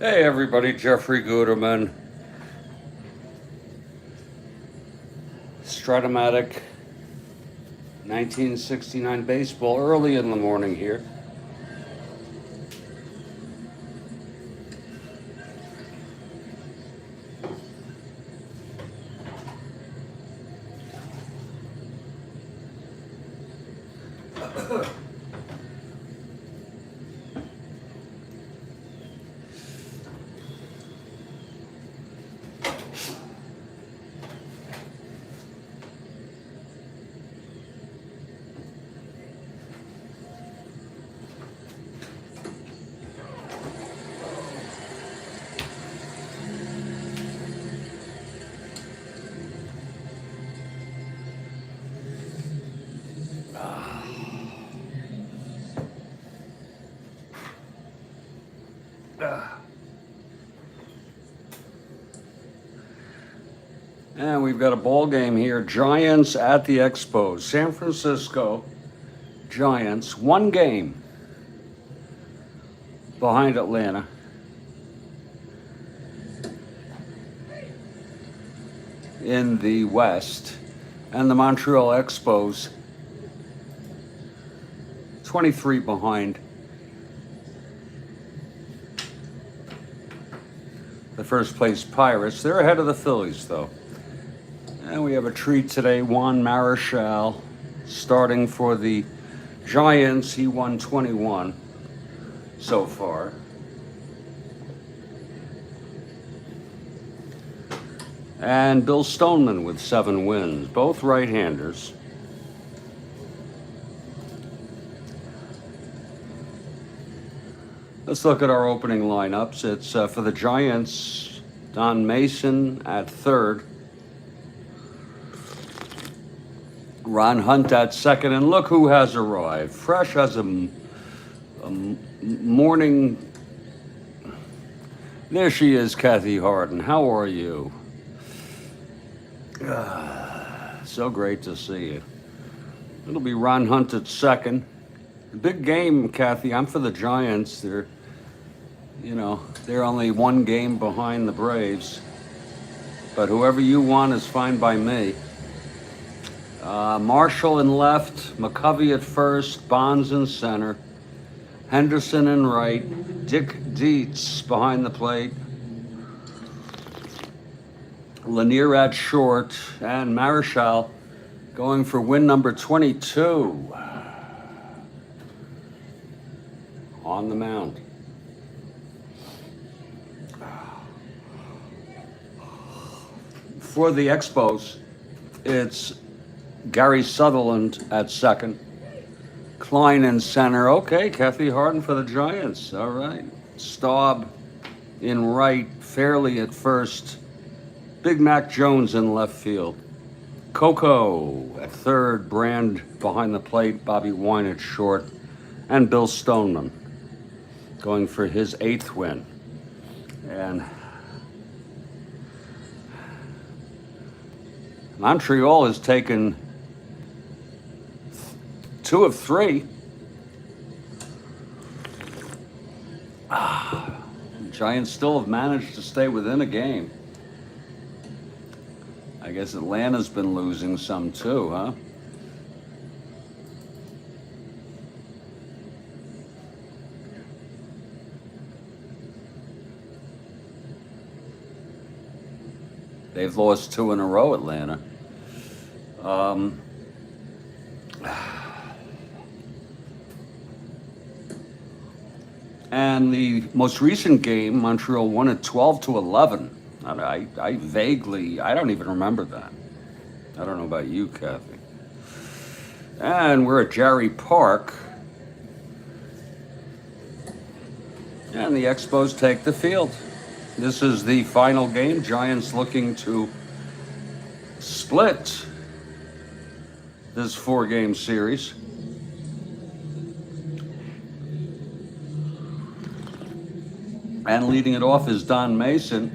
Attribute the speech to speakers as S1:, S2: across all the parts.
S1: Hey everybody, Jeffrey Guterman, Strat-O-Matic, 1969 baseball, early in the morning here. And we've got a ball game here. Giants at the Expos. San Francisco Giants, one game behind Atlanta. In the West. And the Montreal Expos, 23 behind the first place Pirates. They're ahead of the Phillies, though. And we have a treat today. Juan Marichal starting for the Giants. He won 21 so far. And Bill Stoneman with 7 wins, both right-handers. Let's look at our opening lineups. It's for the Giants, Don Mason at third. Ron Hunt at second, and look who has arrived. Fresh as a morning. There she is, Kathy Harden. How are you? So great to see you. It'll be Ron Hunt at second. Big game, Kathy. I'm for the Giants. They're only one game behind the Braves. But whoever you want is fine by me. Marshall in left, McCovey at first, Bonds in center, Henderson in right, Dick Dietz behind the plate, Lanier at short, and Marichal going for win number 22 on the mound. For the Expos, it's Gary Sutherland at second, Klein in center. Okay, Kathy Harden for the Giants. All right. Staub in right, Fairley at first, Big Mac Jones in left field, Coco at third, Brand behind the plate, Bobby Wine at short, and Bill Stoneman going for his 8th win. And Montreal has taken 2 of 3. Giants still have managed to stay within a game. I guess Atlanta's been losing some too, huh? They've lost 2 in a row, Atlanta. And the most recent game, Montreal won it 12-11. I don't even remember that. I don't know about you, Kathy. And we're at Jarry Park. And the Expos take the field. This is the final game. Giants looking to split this 4-game series. And leading it off is Don Mason,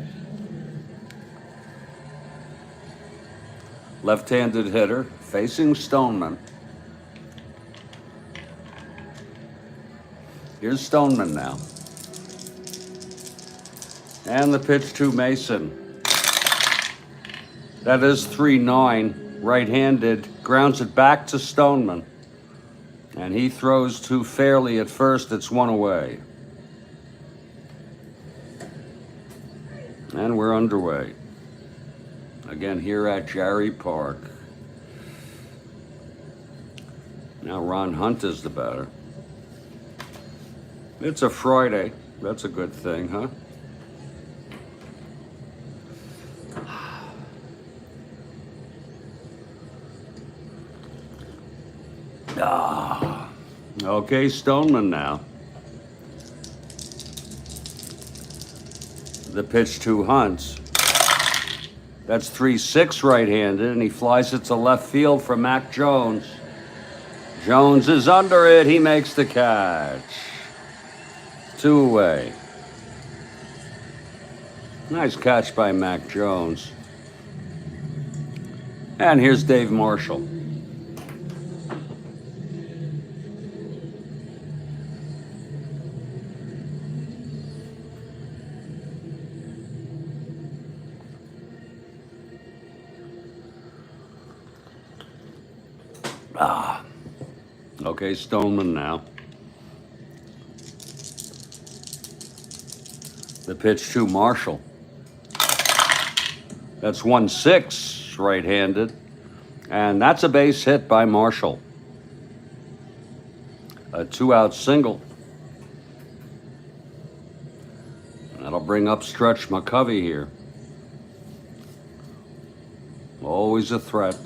S1: left-handed hitter, facing Stoneman. Here's Stoneman now. And the pitch to Mason. That is 3-9, right-handed, grounds it back to Stoneman. And he throws to Fairley at first, it's one away. And we're underway. Again here at Jarry Park. Now Ron Hunt is the batter. It's a Friday, that's a good thing, huh? Okay, Stoneman now. The pitch to Hunt. That's 3-6 right-handed, and he flies it to left field for Mac Jones. Jones is under it. He makes the catch. 2 away. Nice catch by Mac Jones. And here's Dave Marichal. Okay, Stoneman now. The pitch to Marichal. That's 1-6 right-handed. And that's a base hit by Marichal. A 2-out single. That'll bring up Stretch McCovey here. Always a threat.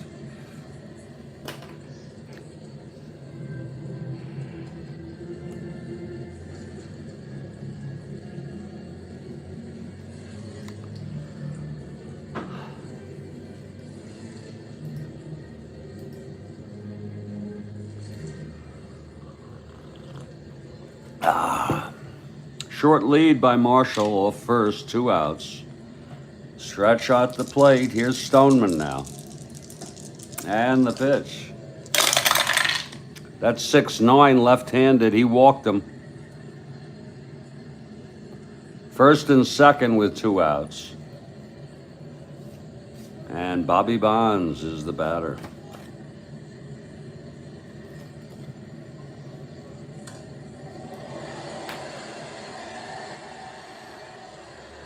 S1: Short lead by Marichal off first, 2 outs. Stretch at the plate. Here's Stoneman now. And the pitch. That's 6-9 left-handed. He walked him. First and second with 2 outs. And Bobby Bonds is the batter.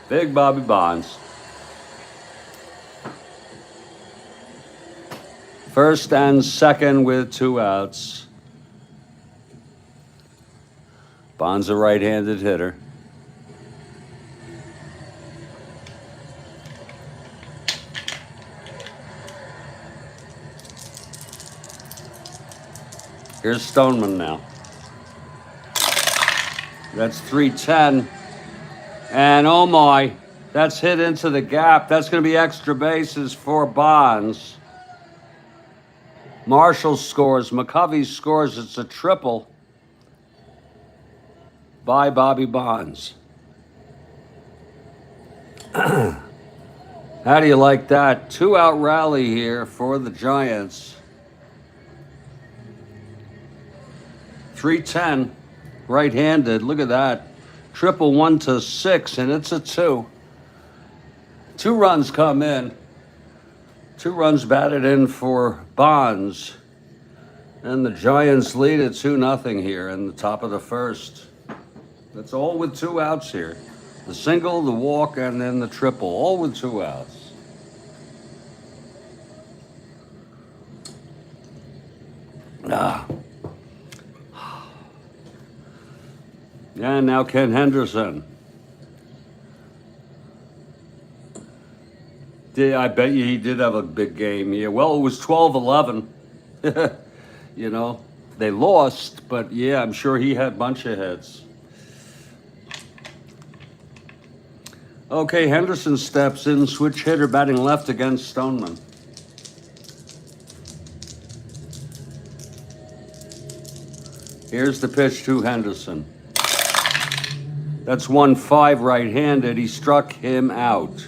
S1: Big Bobby Bonds. First and second with 2 outs. Bonds a right-handed hitter. Here's Stoneman now. That's 3-10. And oh my, that's hit into the gap. That's going to be extra bases for Bonds. Marichal scores. McCovey scores. It's a triple by Bobby Bonds. How do you like that? 2-out rally here for the Giants. 3-10, right-handed. Look at that. Triple 1-6, and it's a 2. 2 runs come in. 2 runs batted in for Bonds. And the Giants lead at 2-0 here in the top of the first. That's all with 2 outs here. The single, the walk, and then the triple, all with 2 outs. And now Ken Henderson. I bet you he did have a big game. Yeah, well, it was 12-11. You know, they lost, but yeah, I'm sure he had a bunch of hits. Okay, Henderson steps in, switch hitter, batting left against Stoneman. Here's the pitch to Henderson. That's 1-5 right-handed. He struck him out.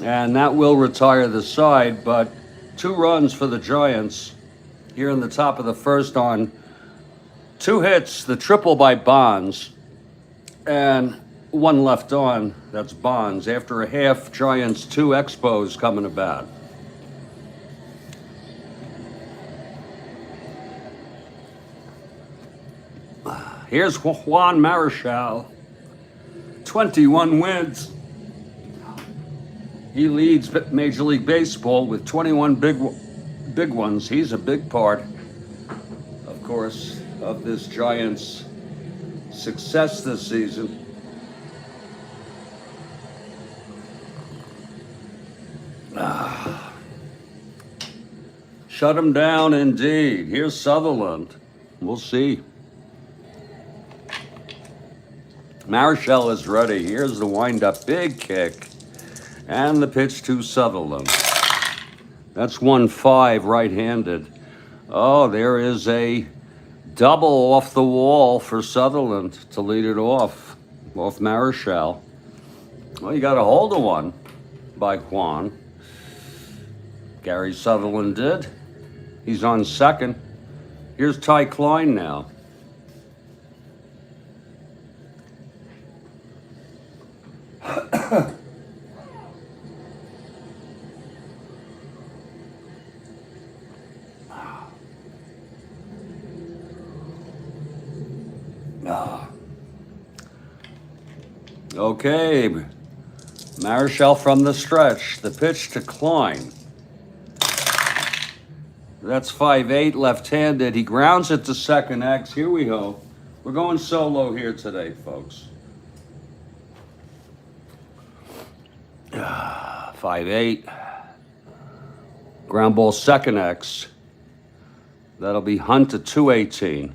S1: And that will retire the side, but 2 runs for the Giants here in the top of the first on 2 hits, the triple by Bonds. And one left on. That's Bonds. After a half, Giants 2 Expos coming to bat. Here's Juan Marichal. 21 wins. He leads Major League Baseball with 21 big ones. He's a big part, of course, of this Giants' success this season. Shut him down indeed. Here's Sutherland. We'll see. Marichal is ready. Here's the windup. Big kick. And the pitch to Sutherland. That's 1-5 right-handed. Oh, there is a double off the wall for Sutherland to lead it off Marichal. Well, you got a hold of one by Juan. Gary Sutherland did. He's on second. Here's Ty Klein now. Okay, Marichal from the stretch. The pitch to Klein. That's 5-8 left-handed. He grounds it to second X. Here we go. We're going solo here today, folks. 5-8. Ground ball second X. That'll be Hunt to 218.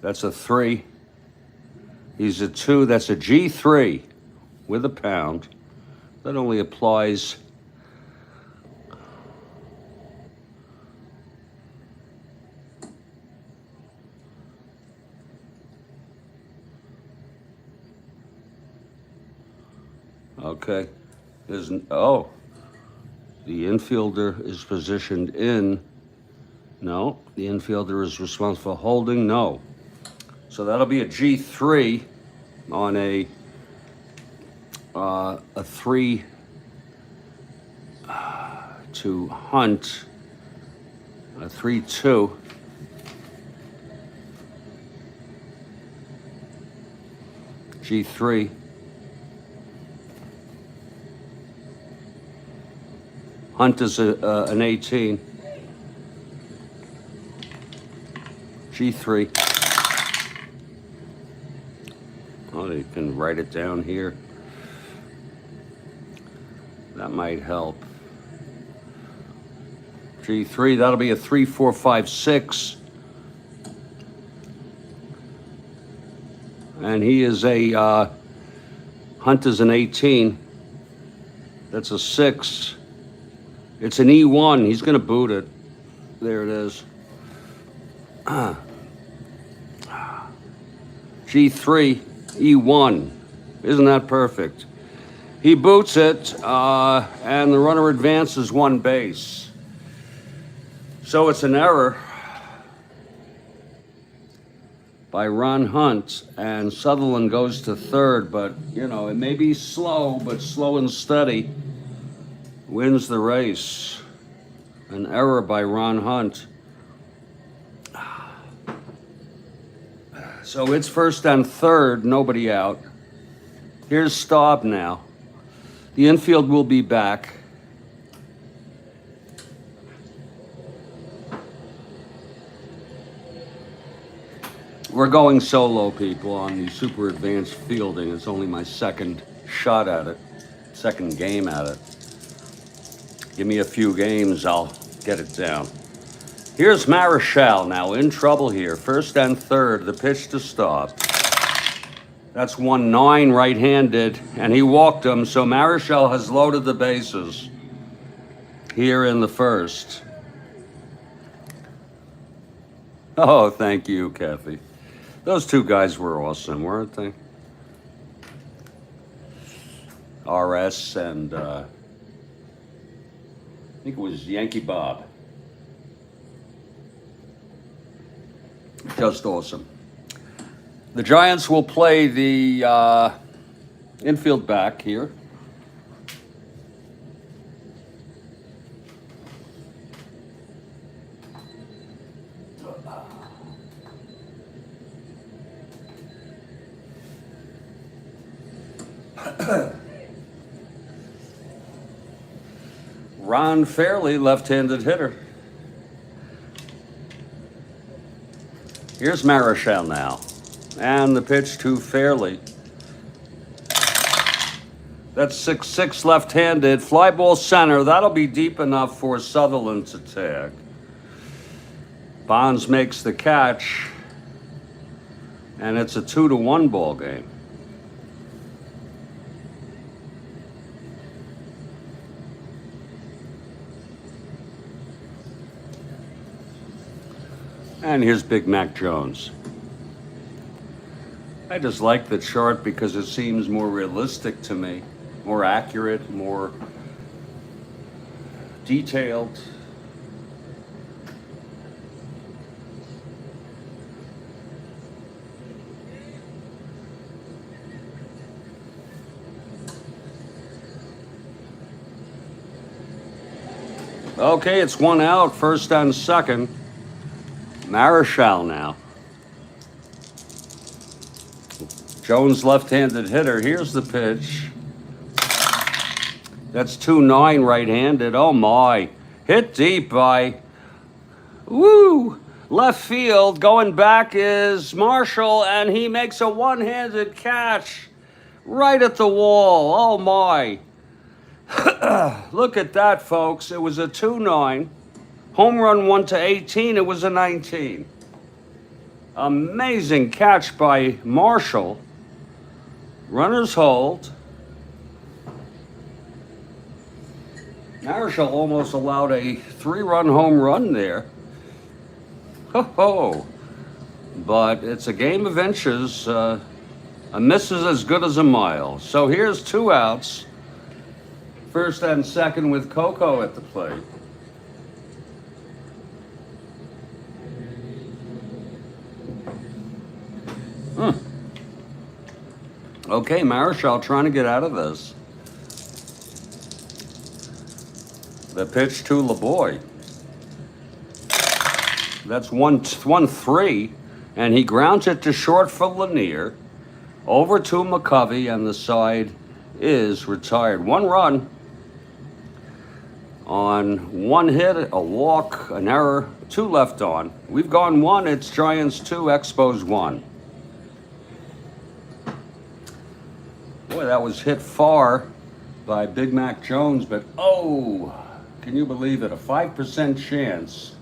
S1: That's a 3. He's a 2. That's a G3 with a pound. That only applies. Okay. The infielder is positioned in. No, the infielder is responsible for holding. No. So that'll be a G3 on a 3 to Hunt, a 3-2. G3. Hunt is an 18. G3. Oh, you can write it down here. That might help. G3, that'll be a 3, 4, 5, 6. And he is a, Hunt is an 18. That's a 6. It's an E1. He's going to boot it. There it is. G3, E1. Isn't that perfect? He boots it, and the runner advances one base. So it's an error by Ron Hunt, and Sutherland goes to third, but, you know, it may be slow, but slow and steady wins the race. An error by Ron Hunt. So it's first and third, nobody out. Here's Staub now. The infield will be back. We're going solo, people, on the super advanced fielding. It's only my second shot at it, second game at it. Give me a few games, I'll get it down. Here's Marichal now, in trouble here. First and third, the pitch to Staub. That's 1-9 right-handed, and he walked him, so Marichal has loaded the bases here in the first. Oh, thank you, Kathy. Those two guys were awesome, weren't they? RS and I think it was Yankee Bob. Just awesome. The Giants will play the infield back here. Ron Fairley, left-handed hitter. Here's Marichal now. And the pitch to Fairley. That's 6-6 left-handed. Fly ball center. That'll be deep enough for Sutherland to tag. Bonds makes the catch. And it's a 2-1 ball game. And here's Big Mac Jones. I just like the chart because it seems more realistic to me, more accurate, more detailed. Okay, it's one out, first and second. Marichal now. Jones, left-handed hitter. Here's the pitch. That's 2-9 right-handed. Oh my. Hit deep by left field. Going back is Marichal, and he makes a one-handed catch right at the wall. Oh my. Look at that, folks. It was a 2-9. Home run 1-18, it was a 19. Amazing catch by Marichal. Runners hold. Marichal almost allowed a 3-run home run there. Ho-ho. But it's a game of inches. A miss is as good as a mile. So here's 2 outs. First and second with Coco at the plate. Okay, Marichal trying to get out of this. The pitch to LeBoy. That's 1-3, and he grounds it to short for Lanier. Over to McCovey, and the side is retired. 1 run on 1 hit, a walk, an error, 2 left on. We've gone 1, it's Giants 2, Expos 1. Boy, that was hit far by Big Mac Jones, but can you believe it? A 5% chance.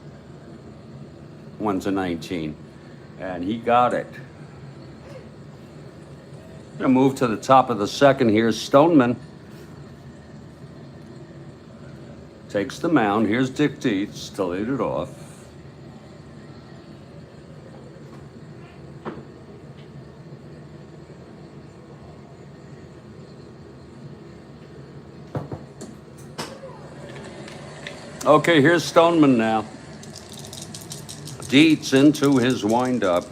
S1: 1-19. And he got it. Gonna move to the top of the second here. Stoneman takes the mound. Here's Dick Dietz to lead it off. Okay, here's Stoneman now. Dietz into his windup.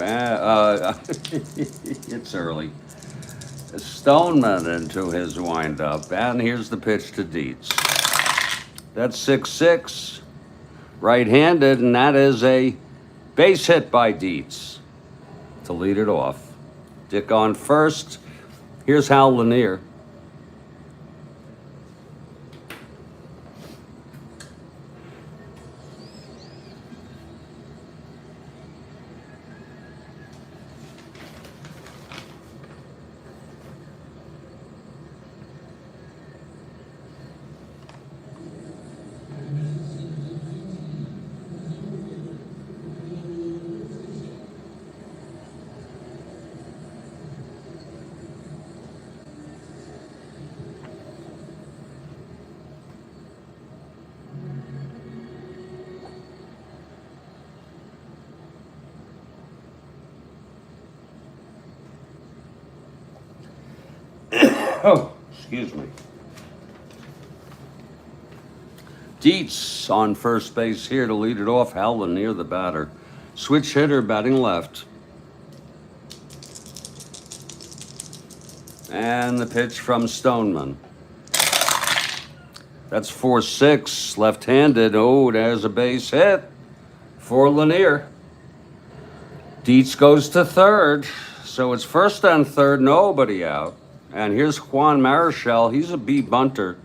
S1: It's early. Stoneman into his windup. And here's the pitch to Dietz. That's 6-6. Right-handed, and that is a base hit by Dietz to lead it off. Dick on first. Here's Hal Lanier. Oh, excuse me. Dietz on first base here to lead it off. Hal Lanier, the batter. Switch hitter batting left. And the pitch from Stoneman. That's 4-6, left-handed. Oh, there's a base hit for Lanier. Dietz goes to third, so it's first and third, nobody out. And here's Juan Marichal. He's a B bunter.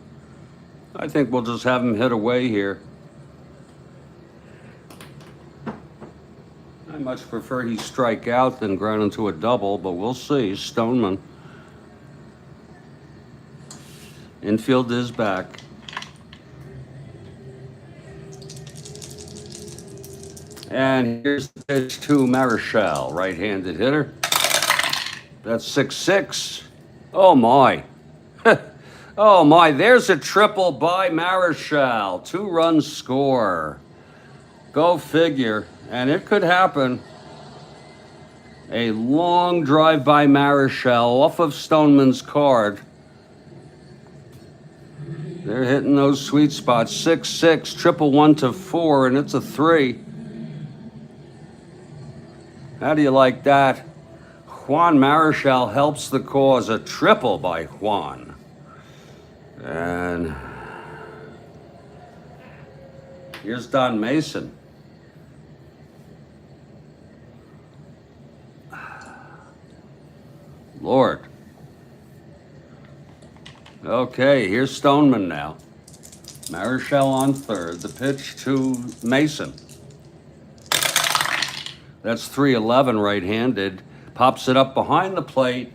S1: I think we'll just have him hit away here. I much prefer he strike out than ground into a double, but we'll see. Stoneman. Infield is back. And here's the pitch to Marichal, right-handed hitter. That's 6-6. Oh, my. Oh, my. There's a triple by Marichal. 2-run score. Go figure. And it could happen. A long drive by Marichal off of Stoneman's card. They're hitting those sweet spots. 6-6, triple 1 to 4, and it's a 3. How do you like that? Juan Marichal helps the cause. A triple by Juan. And here's Don Mason. Lord. Okay, here's Stoneman now. Marichal on third. The pitch to Mason. That's 3-11 right-handed. Pops it up behind the plate.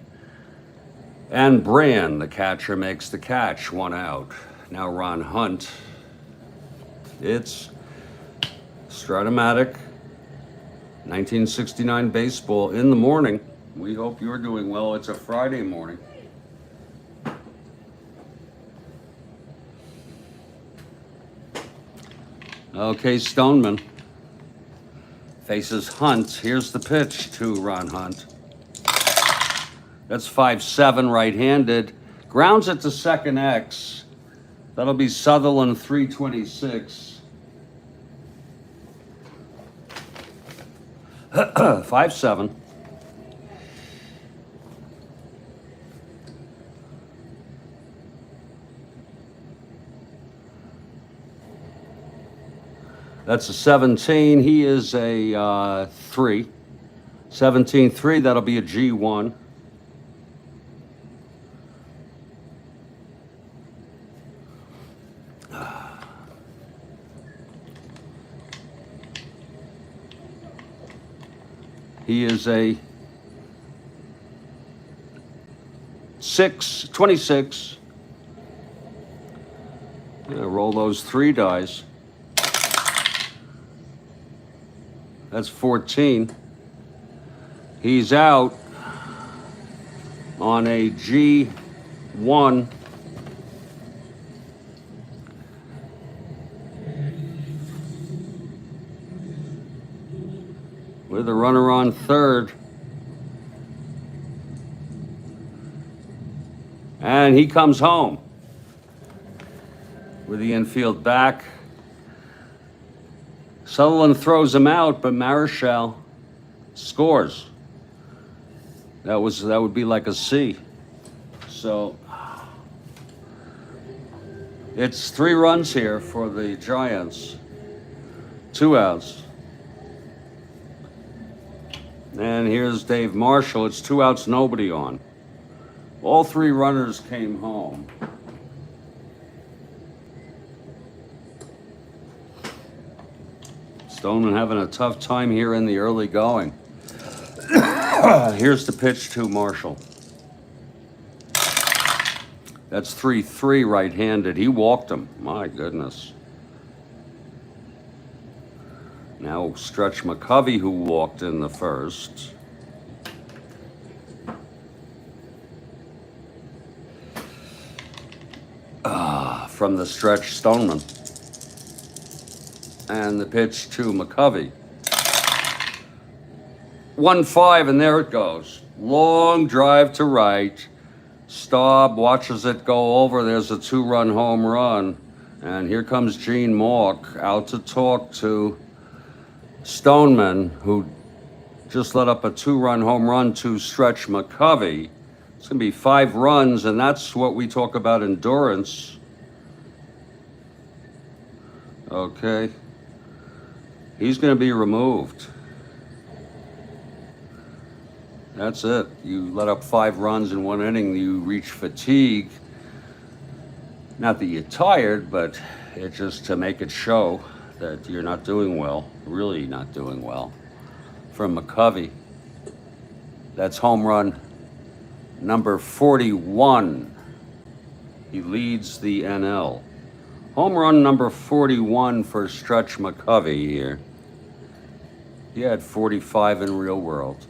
S1: And Brand, the catcher, makes the catch. 1 out. Now Ron Hunt. It's Strat-O-Matic, 1969 baseball in the morning. We hope you're doing well. It's a Friday morning. Okay, Stoneman faces Hunt. Here's the pitch to Ron Hunt. That's 5-7 right-handed. Grounds it to second X. That'll be Sutherland 326. 5-7. That's a 17. He is a 3. 17-3, that'll be a G1. He is a 26. Roll those 3 dice. That's 14. He's out on a G1. With a runner on third. And he comes home with the infield back. Sutherland throws him out, but Marichal scores. That would be like a C. So it's 3 runs here for the Giants. 2 outs. And here's Dave Marshall. It's 2 outs, nobody on. All 3 runners came home. Stoneman having a tough time here in the early going. Here's the pitch to Marshall. That's 3-3 right-handed. He walked him. My goodness. Now Stretch McCovey, who walked in the first. From the stretch, Stoneman. And the pitch to McCovey. 1-5, and there it goes. Long drive to right. Staub watches it go over. There's a 2-run home run. And here comes Gene Mauch out to talk to Stoneman, who just let up a 2-run home run to Stretch McCovey It's going to be 5 runs, and that's what we talk about endurance. Okay. He's going to be removed. That's it. You let up 5 runs in 1 inning, you reach fatigue. Not that you're tired, but it's just to make it show that you're not doing well, really not doing well. From McCovey. That's home run number 41. He leads the NL. Home run number 41 for Stretch McCovey here. He had 45 in real world.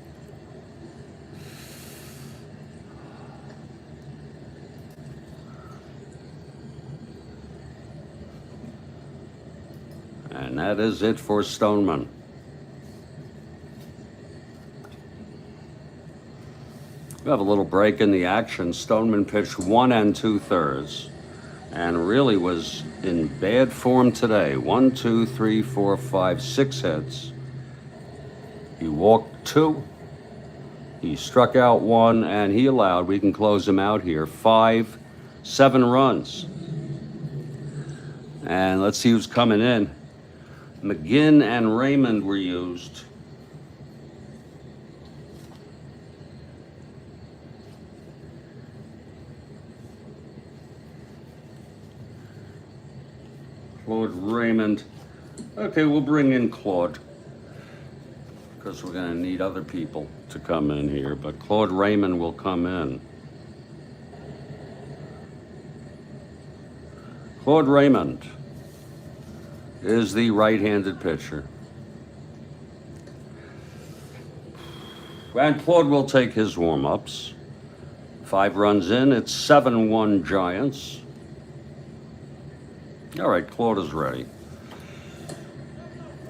S1: And that is it for Stoneman. We have a little break in the action. Stoneman pitched 1 2/3 and really was in bad form today. 1, 2, 3, 4, 5, 6 hits. He walked 2. He struck out 1, and he allowed, we can close him out here, 7 runs. And let's see who's coming in. McGinn and Raymond were used. Claude Raymond. Okay, we'll bring in Claude because we're going to need other people to come in here, but Claude Raymond will come in. Claude Raymond is the right-handed pitcher. And Claude will take his warm-ups. 5 runs in, it's 7-1 Giants. All right, Claude is ready.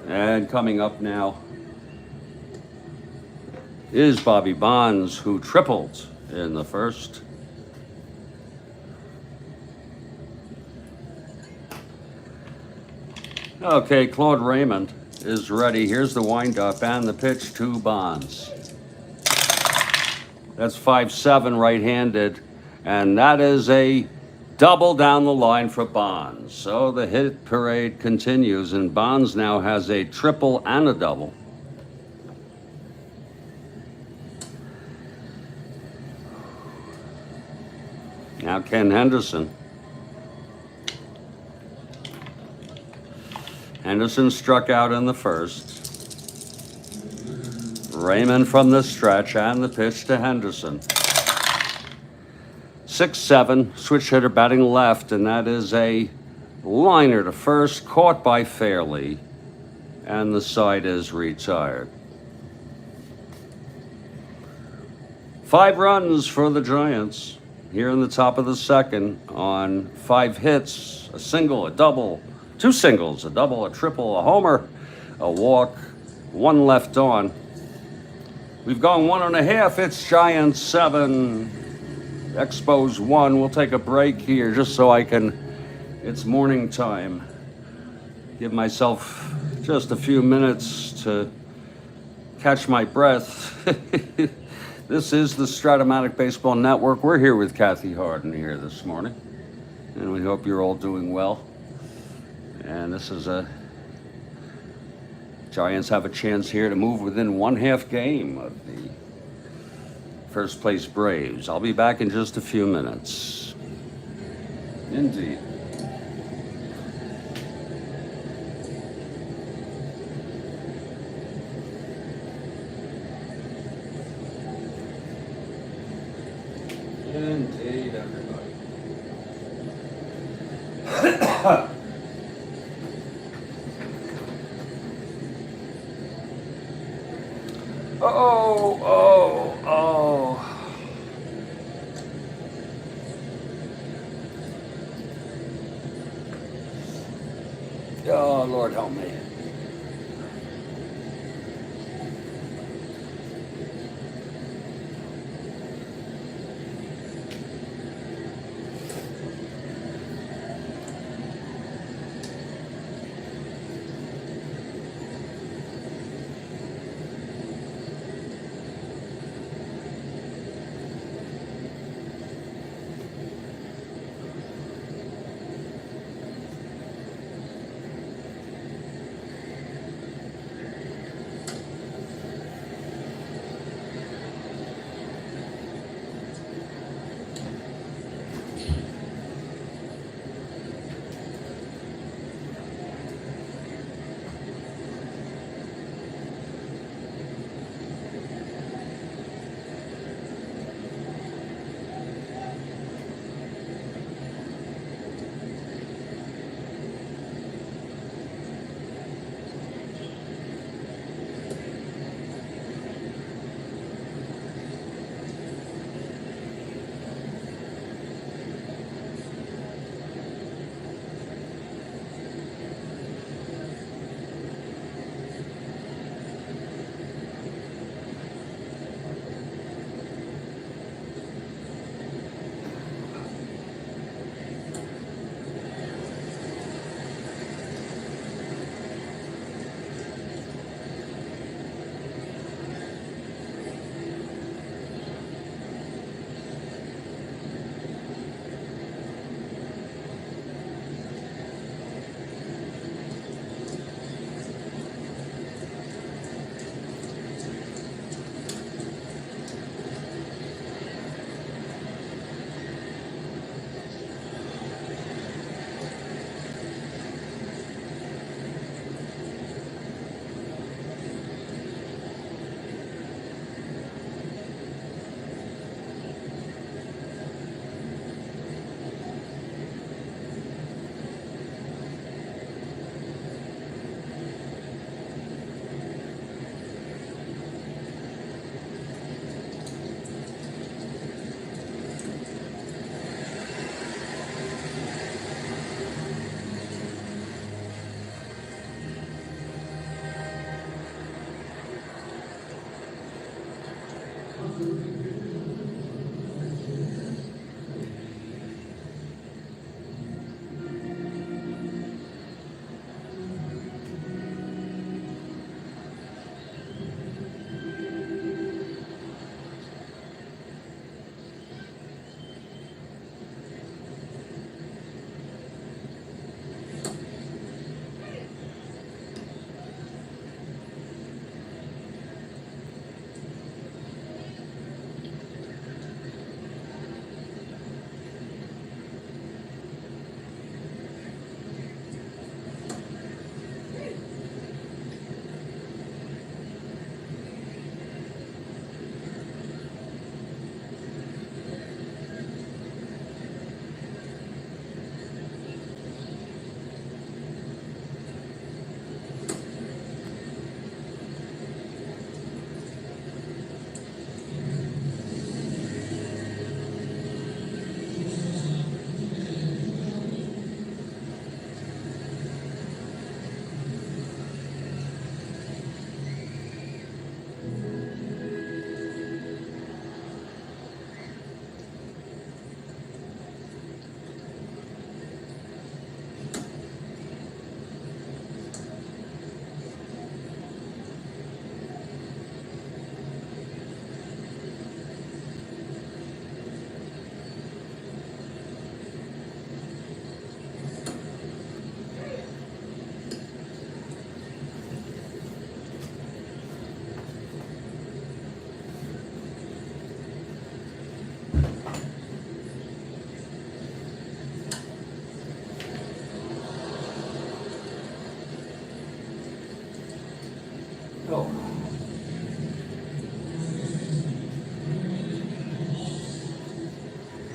S1: And coming up now is Bobby Bonds, who tripled in the first. Okay, Claude Raymond is ready. Here's the windup and the pitch to Bonds. That's 5-7 right-handed, and that is a double down the line for Bonds. So the hit parade continues, and Bonds now has a triple and a double. Now Ken Henderson. Henderson struck out in the first. Raymond from the stretch and the pitch to Henderson. 6-7, switch hitter batting left, and that is a liner to first, caught by Fairley, and the side is retired. 5 runs for the Giants here in the top of the second on 5 hits, a single, a double, 2 singles, a double, a triple, a homer, a walk, 1 left on. We've gone 1.5. It's Giants 7, Expos 1. We'll take a break here just so I can, it's morning time, give myself just a few minutes to catch my breath. This is the Strat-O-Matic Baseball Network. We're here with Kathy Harden here this morning, and we hope you're all doing well. And this is a Giants have a chance here to move within 1/2 game of the first place Braves. I'll be back in just a few minutes. Indeed. Indeed, everybody. Oh. Oh, Lord help me.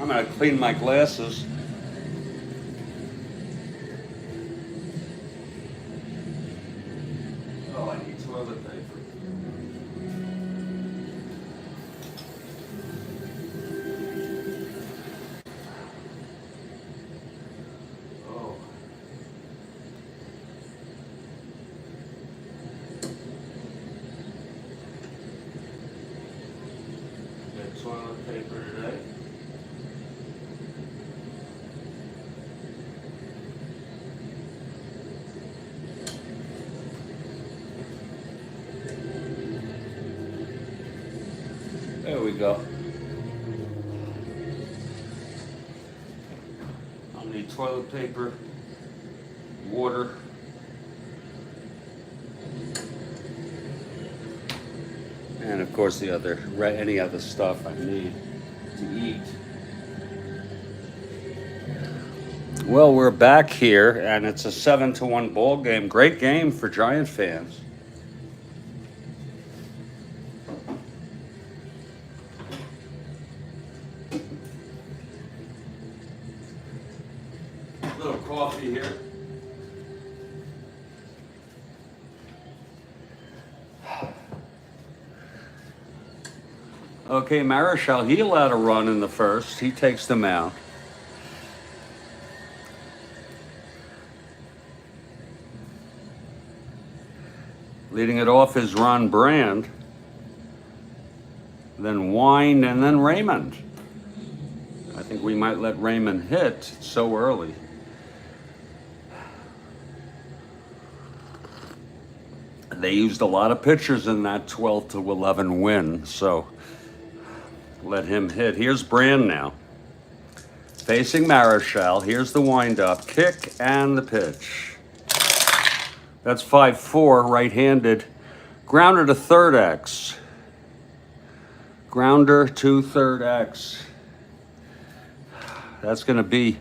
S1: I'm gonna clean my glasses. Oh, I need toilet paper. Oh. Get toilet paper today. There we go. I'll need toilet paper, water, and of course the other, any other stuff I need to eat. Well, we're back here, and it's a 7-1 ball game. Great game for Giant fans. A little coffee here. Okay, Marichal, he allowed a run in the first. He takes them out. Leading it off is Ron Brand, then Wine, and then Raymond. I think we might let Raymond hit so early. They used a lot of pitchers in that 12-11 win, so let him hit. Here's Brand now, facing Marichal. Here's the windup, kick, and the pitch. That's 5-4, right-handed. Grounder to third X. Grounder to third X. That's going to be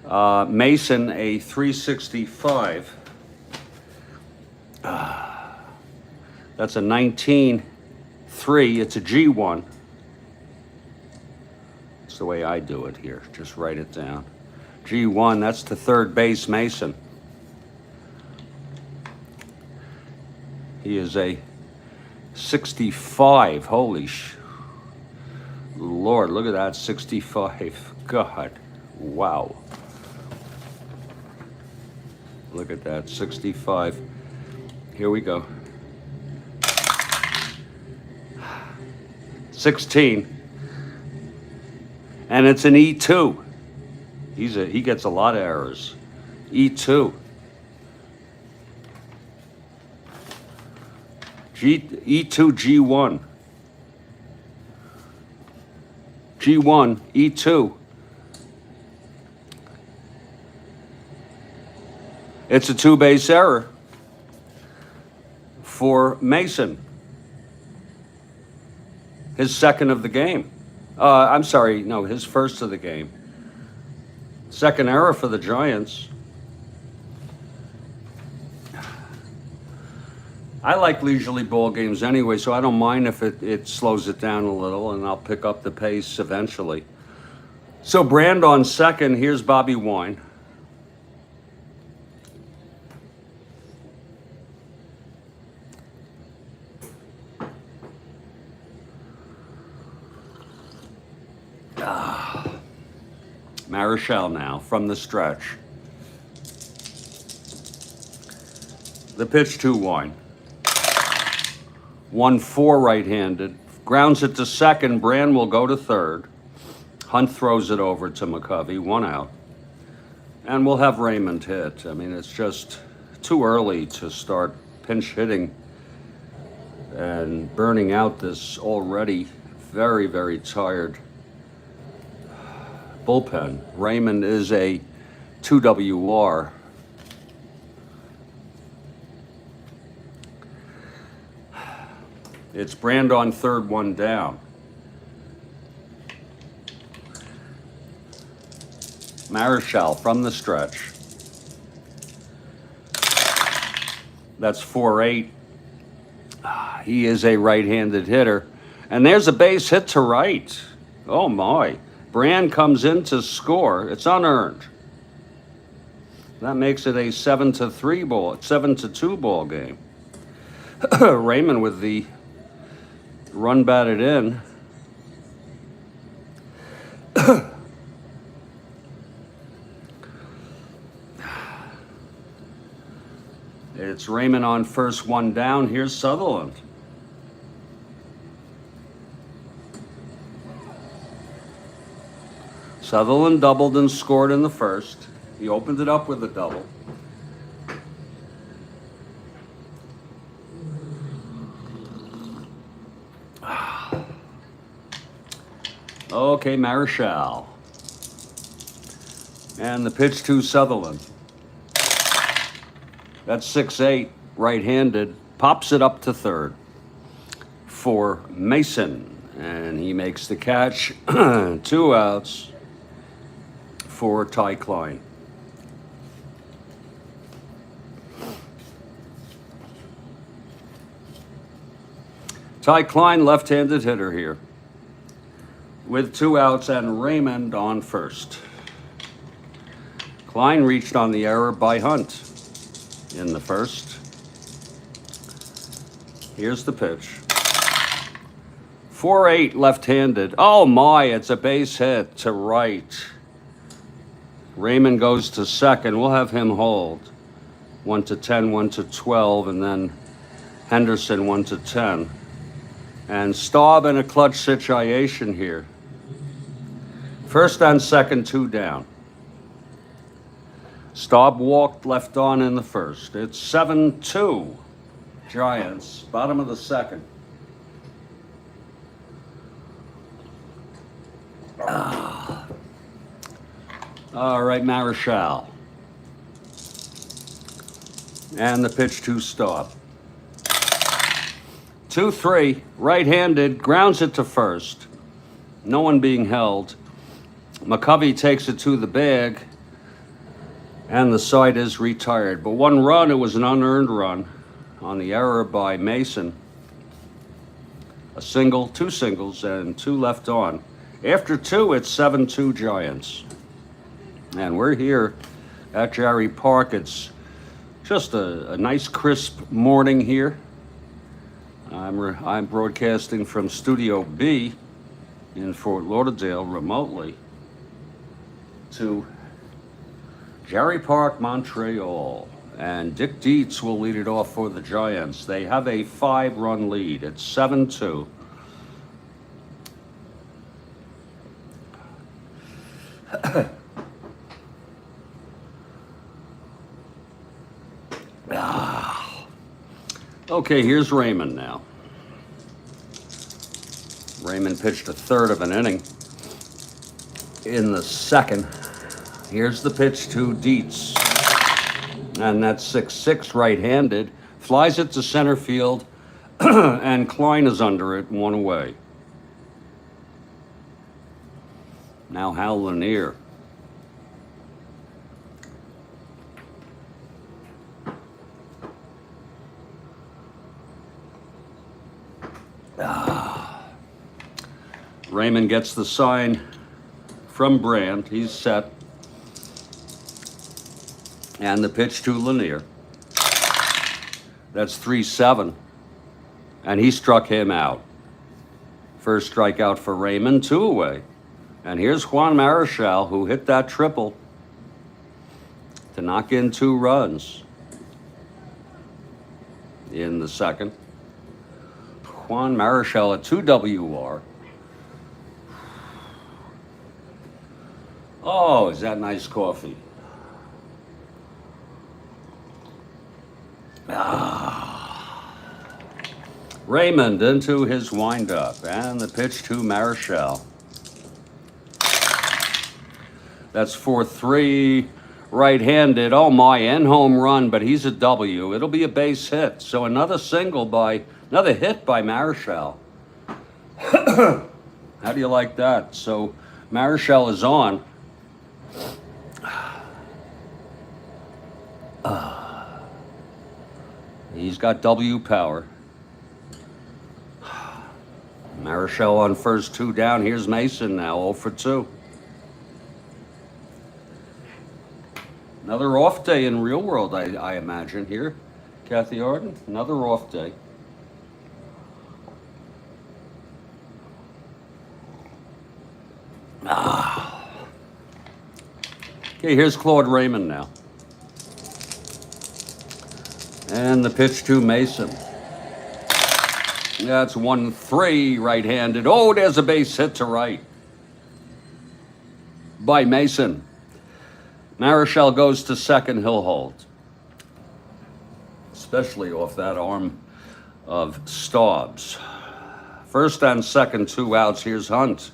S1: Mason, a 365. That's a 19-3. It's a G1. That's the way I do it here. Just write it down. G1, that's to third base, Mason. He is a 65. Holy Lord, look at that, 65. God, wow. Look at that, 65. Here we go. 16. And it's an E2. He gets a lot of errors. E2. E2, G1. G1, E2. It's a two-base error for Mason. His second of the game. I'm sorry, no, his first of the game. Second error for the Giants. I like leisurely ball games anyway, so I don't mind if it slows it down a little, and I'll pick up the pace eventually. So Brand on second. Here's Bobby Wine. Marichal now from the stretch. The pitch to Wine. 1-4 right-handed. Grounds it to second. Brand will go to third. Hunt throws it over to McCovey. 1 out. And we'll have Raymond hit. I mean, it's just too early to start pinch hitting and burning out this already very, very tired bullpen. Raymond is a 2 WR. It's Brand on third, 1 down. Marichal from the stretch. That's 4-8. He is a right-handed hitter. And there's a base hit to right. Oh my. Brand comes in to score. It's unearned. That makes it a 7-2 ball game. Raymond with the run batted in. It's Raymond on first, one down. Here's Sutherland. Sutherland doubled and scored in the first. He opened it up with a double. Okay, Marichal. And the pitch to Sutherland. That's 6-8, right-handed. Pops it up to third for Mason. And he makes the catch. 2 outs for Ty Klein. Ty Klein, left-handed hitter here, with 2 outs and Raymond on first. Klein reached on the error by Hunt in the first. Here's the pitch. 4-8, left-handed. Oh my, it's a base hit to right. Raymond goes to second. We'll have him hold. 1-10, 1-12, and then Henderson 1-10. And Staub in a clutch situation here. First and second, 2 down. Staub walked, left on in the first. It's 7-2 Giants, bottom of the second. All right, Marichal. And the pitch to Staub. 2-3, right-handed, grounds it to first. No one being held. McCovey takes it to the bag, and the side is retired. But 1 run, it was an unearned run on the error by Mason. A single, 2 singles, and 2 left on. After 2, it's 7-2 Giants. And we're here at Jarry Park. It's just a nice crisp morning here. I'm broadcasting from Studio B in Fort Lauderdale remotely to Jarry Park, Montreal. And Dick Dietz will lead it off for the Giants. They have a 5-run lead. It's 7-2. Okay, here's Raymond now. Raymond pitched a third of an inning in the second. Here's the pitch to Dietz. And that's 6-6 right-handed. Flies it to center field, and Klein is under it, 1 away. Now Hal Lanier. Raymond gets the sign from Brand. He's set. And the pitch to Lanier. That's 3-7. And he struck him out. First strikeout for Raymond, 2 away. And here's Juan Marichal, who hit that triple to knock in 2 runs in the second. Juan Marichal at 2 WR. Oh, is that nice coffee? Raymond into his windup, and the pitch to Marichal. That's 4-3, right-handed. Oh my, end home run, but he's a W. It'll be a base hit. So another hit by Marichal. How do you like that? So Marichal is on. He's got W power. Marichal on first, 2 down. Here's Mason now, 0 for 2. Another off day in real world, I imagine here. Kathy Arden, another off day. Okay, here's Claude Raymond now. And the pitch to Mason. That's 1-3 right-handed. Oh, there's a base hit to right by Mason. Marichal goes to second, he'll hold. Especially off that arm of Staub's. First and second, 2 outs. Here's Hunt.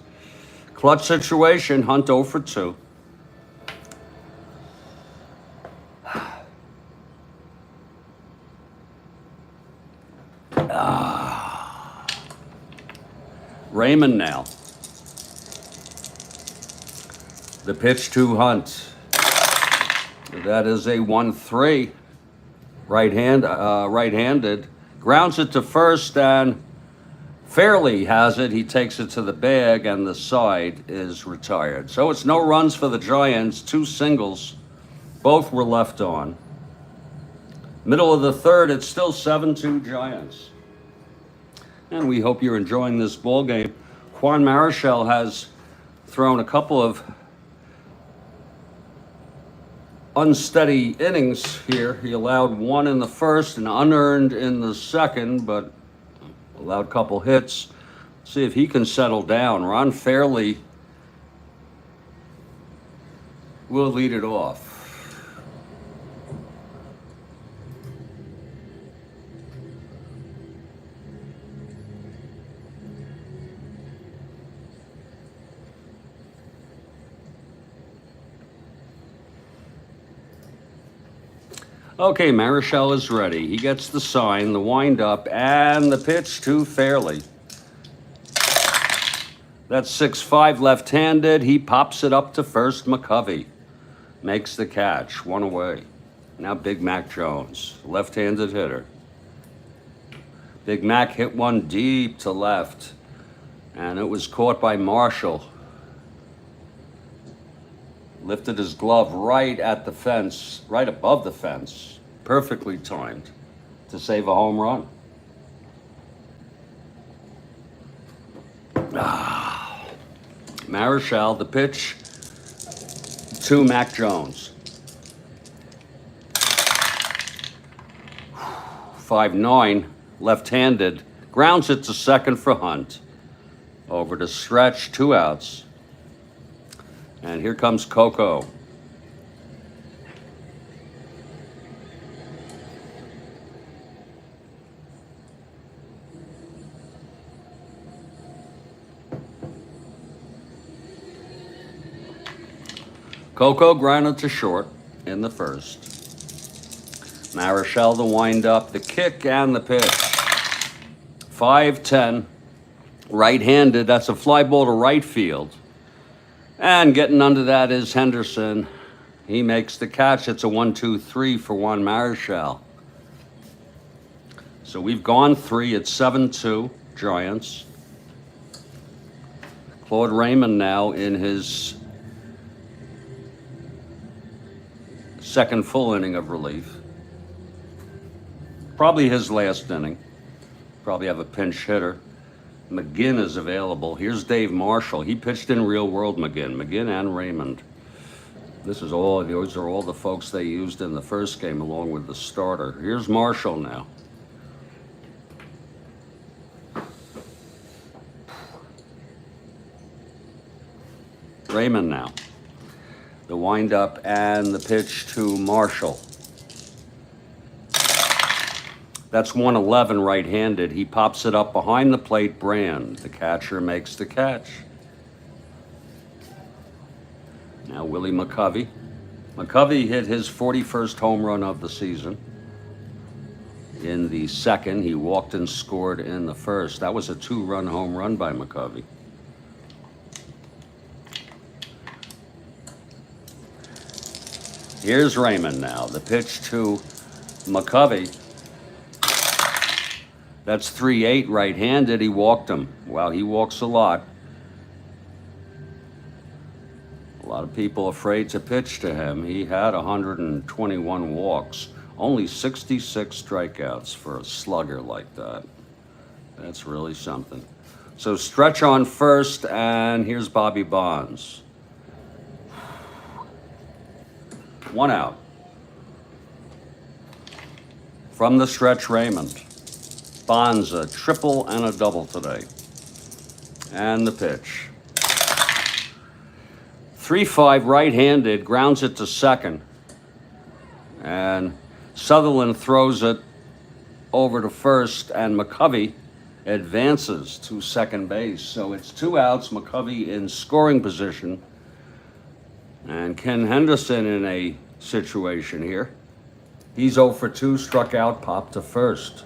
S1: Clutch situation, Hunt 0 for 2. Raymond now. The pitch to Hunt. That is a 1-3. Right-handed. Grounds it to first and Fairley has it. He takes it to the bag and the side is retired. So it's no runs for the Giants. 2 singles. Both were left on. Middle of the third, it's still 7-2 Giants. And we hope you're enjoying this ball game. Juan Marichal has thrown a couple of unsteady innings here. He allowed 1 in the first and unearned in the second, but allowed a couple hits. See if he can settle down. Ron Fairley will lead it off. Okay, Marichal is ready. He gets the sign, the windup, and the pitch to Fairley. That's 6-5 left-handed. He pops it up to first. McCovey makes the catch. 1 away. Now Big Mac Jones, left-handed hitter. Big Mac hit one deep to left, and it was caught by Marshall. Lifted his glove right at the fence, right above the fence, perfectly timed to save a home run. Marichal, the pitch to Mac Jones. 5-9, left-handed, grounds it to second for Hunt. Over to stretch, 2 outs. And here comes Coco. Coco grounded to short in the first. Marichal the wind-up, the kick, and the pitch. 5-10, right-handed. That's a fly ball to right field. And getting under that is Henderson. He makes the catch. It's a 1-2-3 for Juan Marichal. So we've gone 3. It's 7-2 Giants. Claude Raymond now in his second full inning of relief. Probably his last inning. Probably have a pinch hitter. McGinn is available. Here's Dave Marshall. He pitched in real world McGinn and Raymond. Those are all the folks they used in the first game along with the starter. Here's Marshall now. Raymond now. The windup and the pitch to Marshall. That's 111 right-handed. He pops it up behind the plate. Brand, the catcher, makes the catch. Now Willie McCovey. McCovey hit his 41st home run of the season. In the second, he walked and scored in the first. That was a 2-run home run by McCovey. Here's Raymond now. The pitch to McCovey. That's 3-8 right-handed. He walked him. Wow, he walks a lot. A lot of people afraid to pitch to him. He had 121 walks, only 66 strikeouts for a slugger like that. That's really something. So stretch on first, and here's Bobby Bonds. 1 out. From the stretch, Raymond. Bonds a triple and a double today. And the pitch. 3-5 right-handed, grounds it to second. And Sutherland throws it over to first, and McCovey advances to second base. So it's 2 outs, McCovey in scoring position. And Ken Henderson in a situation here. He's 0 for 2, struck out, popped to first.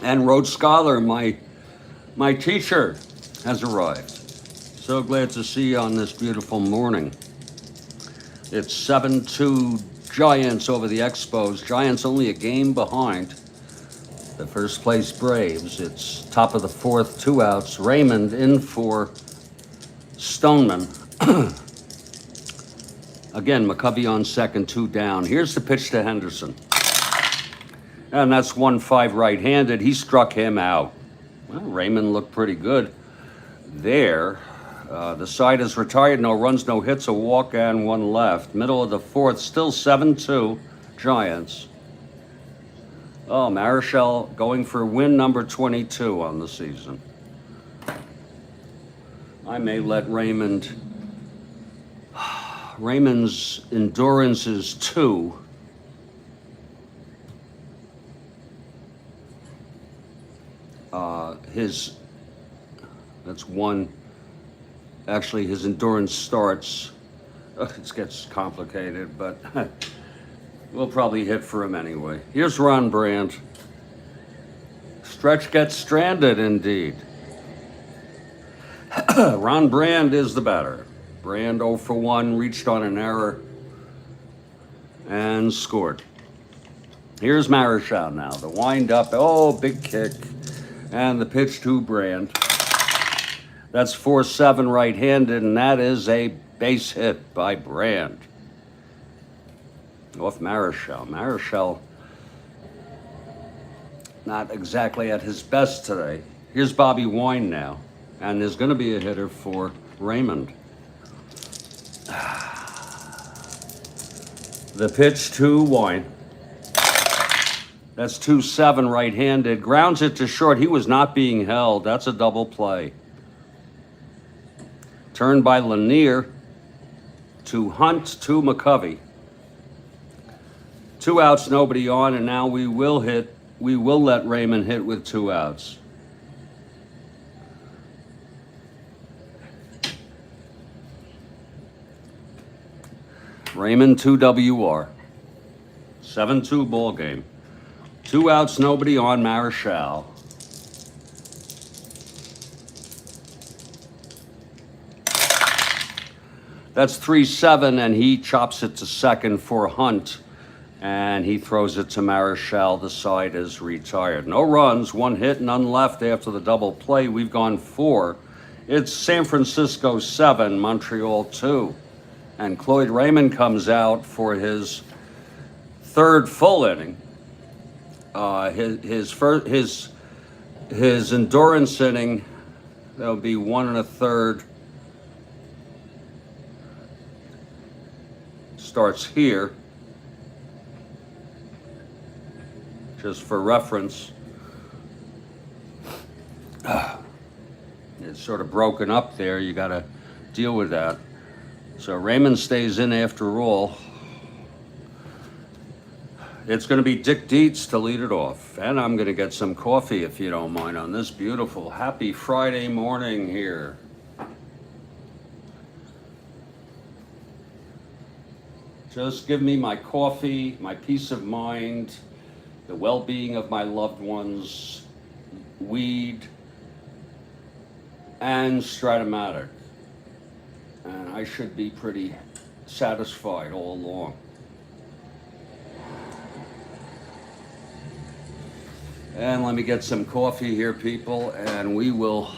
S1: And Rhodes Scholar, my teacher, has arrived. So glad to see you on this beautiful morning. It's 7-2 Giants over the Expos. Giants only a game behind the first place Braves. It's top of the fourth, 2 outs. Raymond in for Stoneman. Again, McCovey on second, 2 down. Here's the pitch to Henderson. And that's 1-5 right-handed. He struck him out. Well, Raymond looked pretty good there. The side is retired. No runs, no hits, a walk, and 1 left. Middle of the fourth, still 7-2 Giants. Oh, Marichal going for win number 22 on the season. I may let Raymond's endurance is 2. That's 1. Actually, his endurance starts. It gets complicated, but we'll probably hit for him anyway. Here's Ron Brand. Stretch gets stranded, indeed. Ron Brand is the batter. Brand 0 for 1, reached on an error, and scored. Here's Marichal now. The wind-up, big kick. And the pitch to Brand. That's 4-7 right-handed, and that is a base hit by Brand. Off Marichal. Marichal not exactly at his best today. Here's Bobby Wine now, and there's going to be a hitter for Raymond. The pitch to Wine. That's 2-7 right-handed. Grounds it to short. He was not being held. That's a double play. Turned by Lanier to Hunt to McCovey. 2 outs, nobody on, and now we will let Raymond hit with 2 outs. Raymond 2 WR. 7-2 ball game. 2 outs, nobody on. Marichal. That's 3-7, and he chops it to second for Hunt, and he throws it to Marichal. The side is retired. No runs, 1 hit, none left after the double play. We've gone 4. It's San Francisco 7, Montreal 2, and Cloyd Raymond comes out for his 3rd full inning. His endurance inning, that'll be 1 1/3. Starts here, just for reference. It's sort of broken up there. You got to deal with that. So Raymond stays in after all. It's going to be Dick Dietz to lead it off. And I'm going to get some coffee, if you don't mind, on this beautiful, happy Friday morning here. Just give me my coffee, my peace of mind, the well-being of my loved ones, weed, and Strat-O-Matic. And I should be pretty satisfied all along. And let me get some coffee here, people, and we will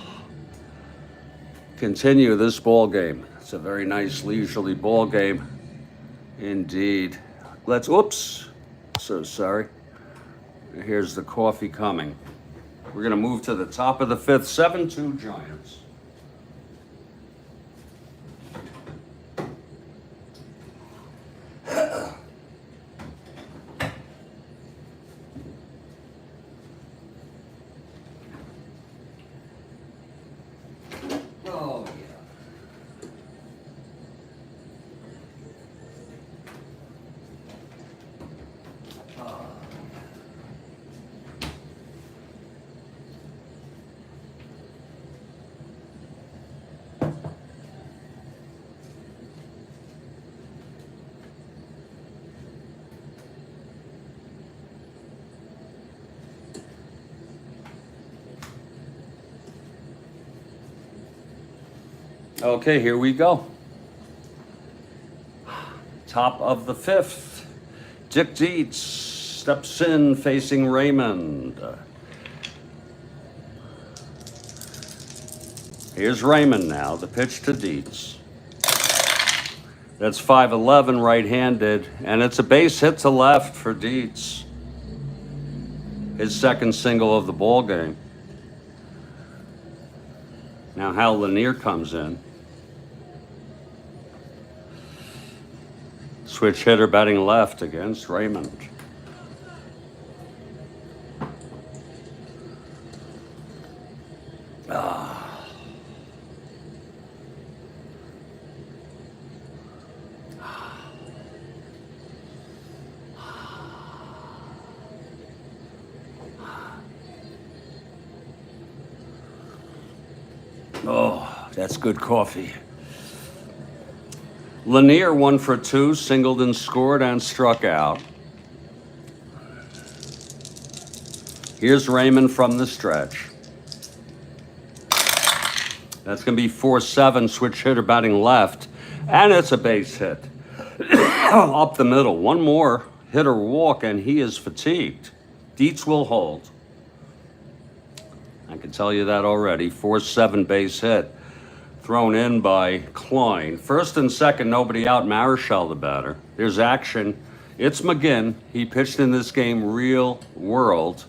S1: continue this ball game. It's a very nice leisurely ball game indeed. Oops, so sorry. Here's the coffee coming. We're going to move to the top of the fifth, 7-2 Giants. Oh, yeah. Okay, here we go. Top of the fifth. Dick Dietz steps in facing Raymond. Here's Raymond now, the pitch to Dietz. That's 5'11", right-handed, and it's a base hit to left for Dietz. His second single of the ball game. Now Hal Lanier comes in. Switch hitter batting left against Raymond. Oh, that's good coffee. Lanier 1 for 2, singled and scored and struck out. Here's Raymond from the stretch. That's going to be 4-7, switch hitter batting left, and it's a base hit. Up the middle. One more hit or walk, and he is fatigued. Dietz will hold. I can tell you that already. 4-7 base hit. Thrown in by Klein. First and second, nobody out. Marichal, the batter. There's action. It's McGinn. He pitched in this game real world.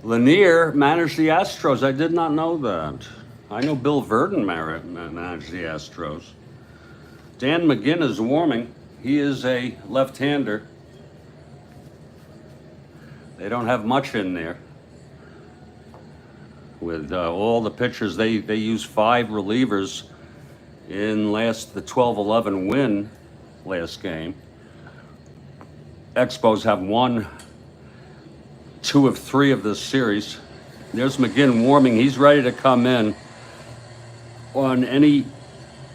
S1: Lanier managed the Astros. I did not know that. I know Bill Verdon managed the Astros. Dan McGinn is warming. He is a left-hander. They don't have much in there. With all the pitchers, they use 5 relievers in the 12-11 win last game. Expos have won 2 of 3 of this series. There's McGinn warming. He's ready to come in on any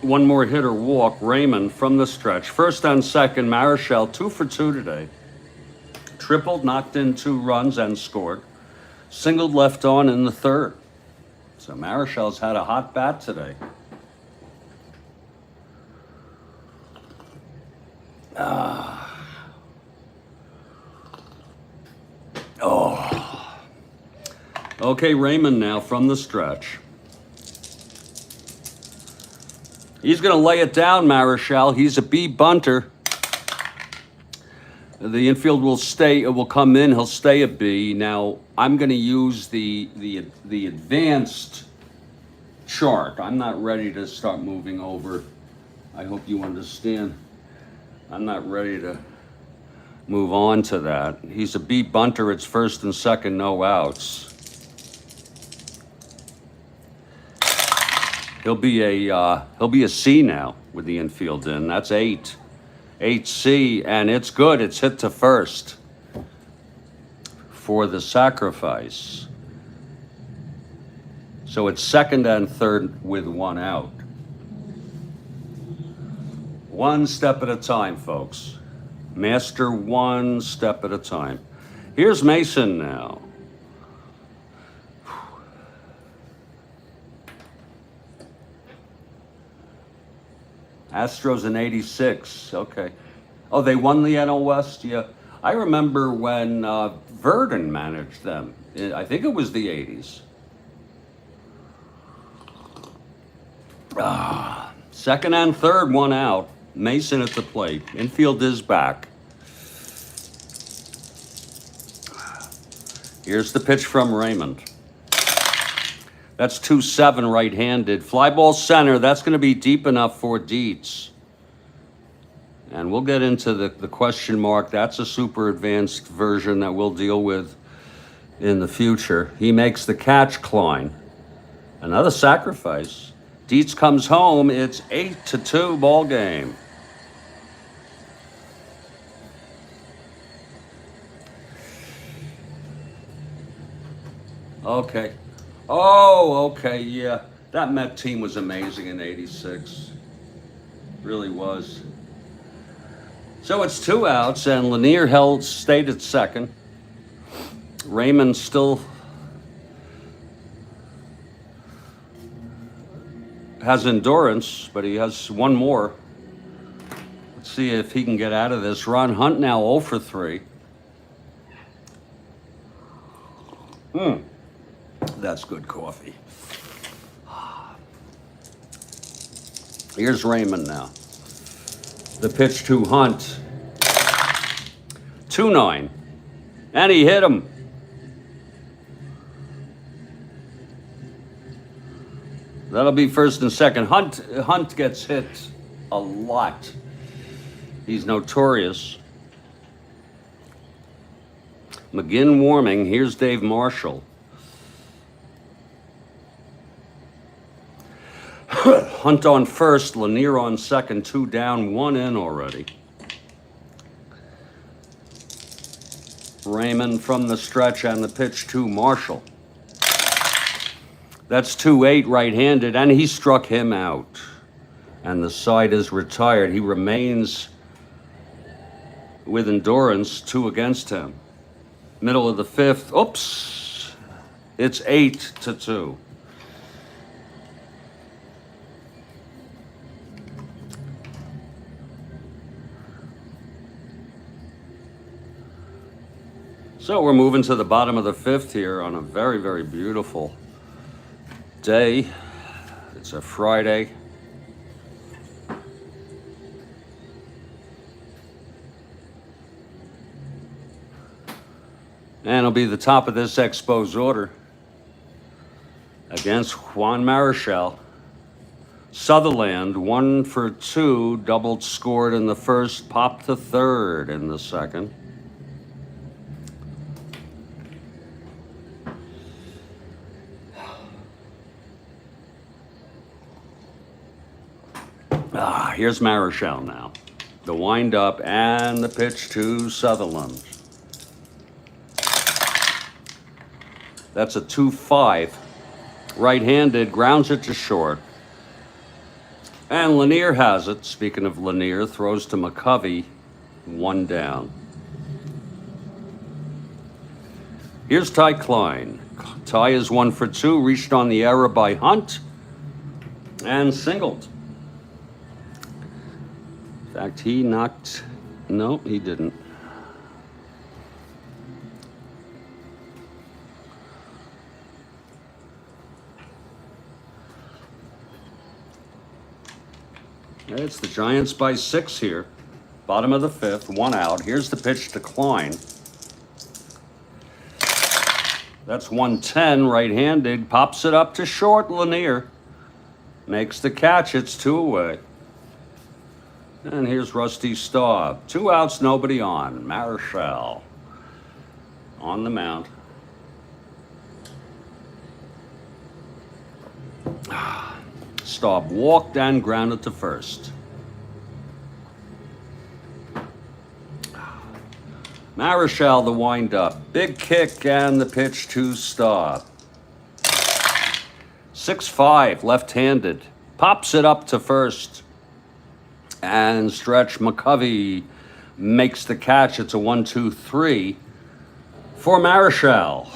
S1: one more hit or walk. Raymond from the stretch. First and second, Marichal 2 for 2 today. Tripled, knocked in 2 runs and scored. Singled left on in the third. So Marichal's had a hot bat today. Okay, Raymond now from the stretch. He's going to lay it down, Marichal. He's a B bunter. The infield will stay. It will come in. He'll stay a B. Now I'm going to use the advanced chart. I'm not ready to start moving over. I hope you understand. I'm not ready to move on to that. He's a B bunter. It's first and second, no outs. He'll be a C now with the infield in. That's 8. 8C, and it's good. It's hit to first for the sacrifice. So it's second and third with 1 out. One step at a time, folks. Master one step at a time. Here's Mason now. Astros in '86. Okay. Oh, they won the NL West? Yeah. I remember when Verdon managed them. I think it was the 80s. Second and third, one out. Mason at the plate. Infield is back. Here's the pitch from Raymond. That's 2-7 right-handed. Fly ball center. That's going to be deep enough for Dietz. And we'll get into the question mark. That's a super advanced version that we'll deal with in the future. He makes the catch, Klein. Another sacrifice. Dietz comes home. It's 8-2 ball game. Okay. Oh, okay, yeah. That Met team was amazing in '86. Really was. So it's 2 outs, and Lanier stayed at second. Raymond still has endurance, but he has one more. Let's see if he can get out of this. Ron Hunt now 0 for 3. That's good coffee. Here's Raymond now. The pitch to Hunt. 2-9. And he hit him. That'll be first and second. Hunt gets hit a lot. He's notorious. McGinn warming. Here's Dave Marichal. Hunt on first, Lanier on second, 2 down, 1 in already. Raymond from the stretch and the pitch to Marichal. That's 2-8 right-handed, and he struck him out. And the side is retired. He remains with endurance, 2 against him. Middle of the 5th. Oops. It's 8-2. So we're moving to the bottom of the 5th here on a very, very beautiful day. It's a Friday. And it'll be the top of this Expos order against Juan Marichal. Sutherland, 1 for 2, doubled scored in the first, popped the third in the second. Here's Marichal now. The windup and the pitch to Sutherland. That's a 2-5. Right-handed, grounds it to short. And Lanier has it. Speaking of Lanier, throws to McCovey, 1 down. Here's Ty Klein. Ty is 1 for 2, reached on the error by Hunt, and singled. In fact, he knocked... No, he didn't. It's the Giants by 6 here. Bottom of the 5th, 1 out. Here's the pitch to Klein. That's 110, right-handed. Pops it up to short, Lanier. Makes the catch, it's 2 away. And here's Rusty Staub. 2 outs, nobody on. Marichal on the mound. Staub walked and grounded to first. Marichal, the windup. Big kick and the pitch to Staub. 6-5, left-handed. Pops it up to first. And Stretch McCovey makes the catch. It's a 1-2-3 for Marichal.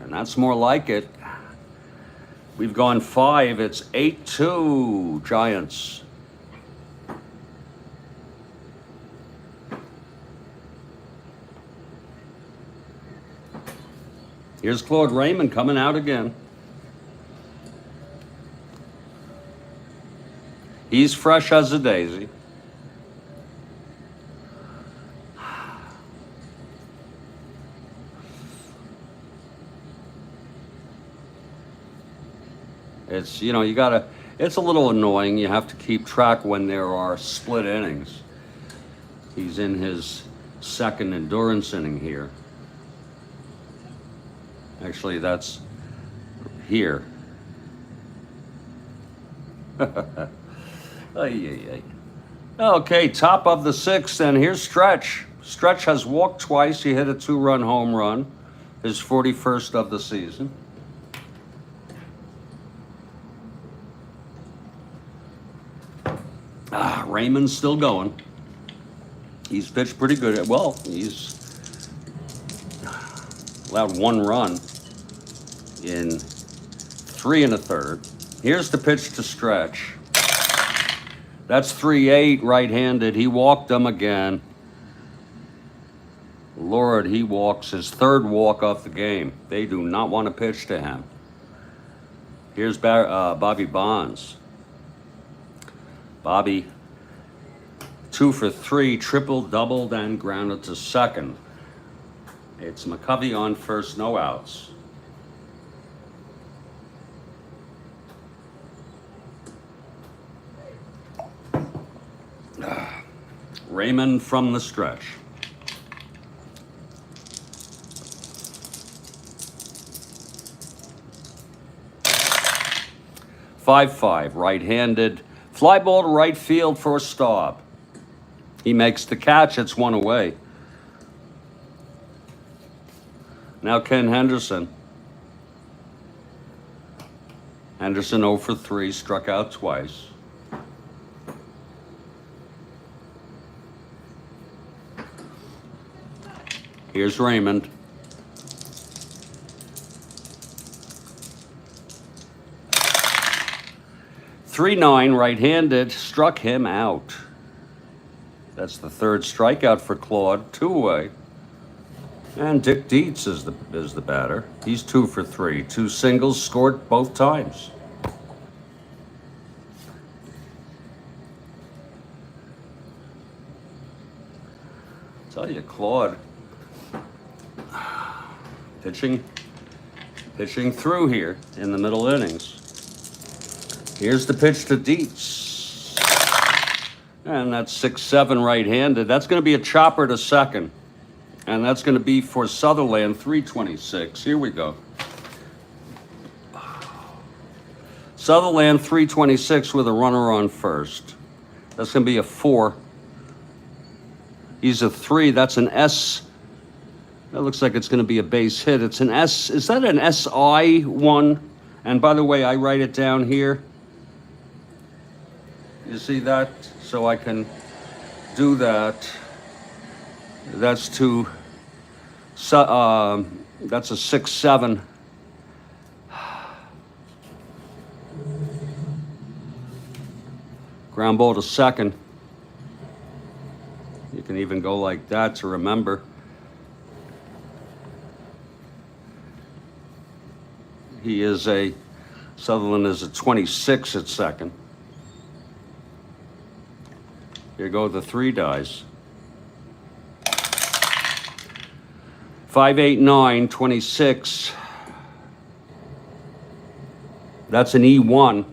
S1: And that's more like it. We've gone 5. It's 8-2 Here's Claude Raymond coming out again. He's fresh as a daisy. It's, you know, you gotta, it's a little annoying. You have to keep track when there are split innings. He's in his second endurance inning here. Actually, that's here. Okay, top of the sixth, and here's Stretch. Stretch has walked twice. He hit a 2-run home run, his 41st of the season. Raymond's still going. He's pitched pretty good. Well, he's allowed 1 run in 3 1/3. Here's the pitch to Stretch. That's 3-8 right-handed. He walked him again. Lord, he walks his 3rd walk off the game. They do not want to pitch to him. Here's Bobby Bonds. Bobby, 2 for 3, triple, doubled, and grounded to second. It's McCovey on first, no outs. Raymond from the stretch. Five, right-handed. Fly ball to right field for a Staub. He makes the catch. It's 1 away. Now Ken Henderson. Henderson 0 for 3, struck out twice. Here's Raymond. .39 right-handed, struck him out. That's the 3rd strikeout for Claude, 2 away. And Dick Dietz is the batter. He's 2 for 3, 2 singles, scored both times. Tell you, Claude, pitching through here in the middle innings. Here's the pitch to Dietz. And that's 6-7 right-handed. That's going to be a chopper to second. And that's going to be for Sutherland, 326. Here we go. Sutherland, 326 with a runner on first. That's going to be a 4. He's a 3. That's an S. That looks like it's going to be a base hit. It's an S. Is that an SI one? And by the way, I write it down here. You see that? So I can do that. That's to, that's a 6-7. Ground ball to second. You can even go like that to remember. Sutherland is a 26 at second. Here go the 3 dice. 5, 8, 9, 26. That's an E1.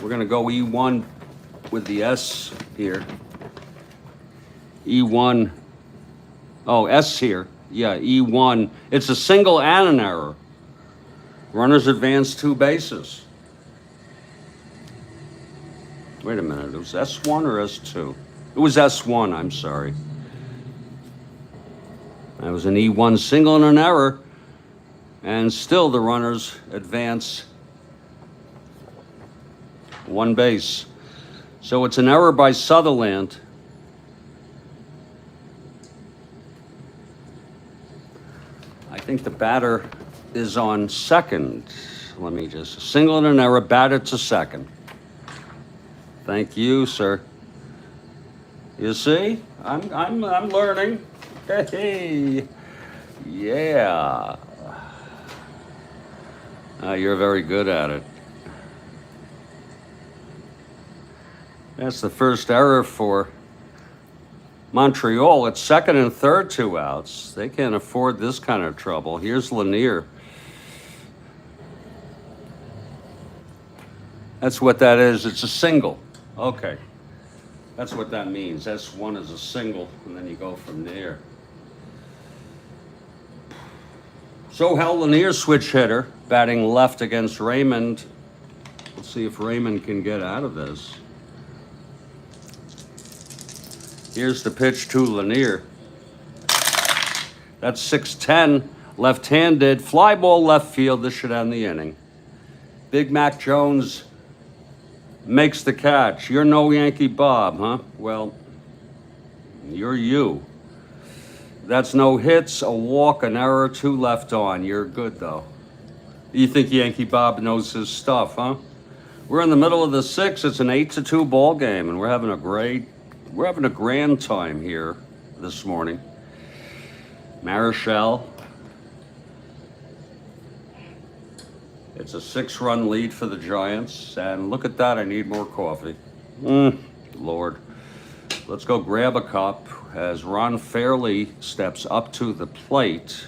S1: We're going to go E1 with the S here. E1. Oh, S here. Yeah, E1. It's a single and an error. Runners advance 2 bases. Wait a minute, it was S1 or S2? It was S1, I'm sorry. That was an E1 single and an error. And still the runners advance 1 base. So it's an error by Sutherland. I think the batter is on second. Let me just, single and an error, batter to second. Thank you, sir. You see, I'm learning. Hey, yeah. You're very good at it. That's the first error for Montreal. It's second and third, 2 outs. They can't afford this kind of trouble. Here's Lanier. That's what that is. It's a single. Okay. That's what that means. S1 is a single, and then you go from there. So Hal Lanier, switch hitter, batting left against Raymond. Let's see if Raymond can get out of this. Here's the pitch to Lanier. That's 6-10, left-handed, fly ball left field. This should end the inning. Big Mac Jones makes the catch. You're no Yankee Bob, huh? Well, you're you. That's no hits, a walk, an error, 2 left on. You're good, though. You think Yankee Bob knows his stuff, huh? We're in the middle of the 6th. It's an 8-2 ball game, and we're having a grand time here this morning. Marichal. It's a 6-run lead for the Giants, and look at that, I need more coffee. Lord. Let's go grab a cup as Ron Fairley steps up to the plate.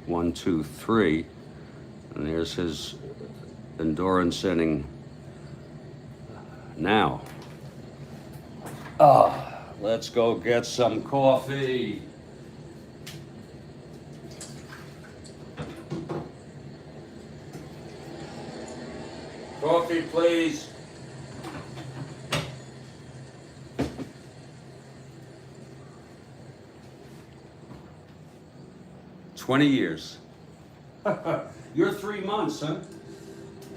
S1: 1, 2, 3. And there's his endurance inning now. Let's go get some coffee. Coffee, please. "20 years. You're 3 months, huh?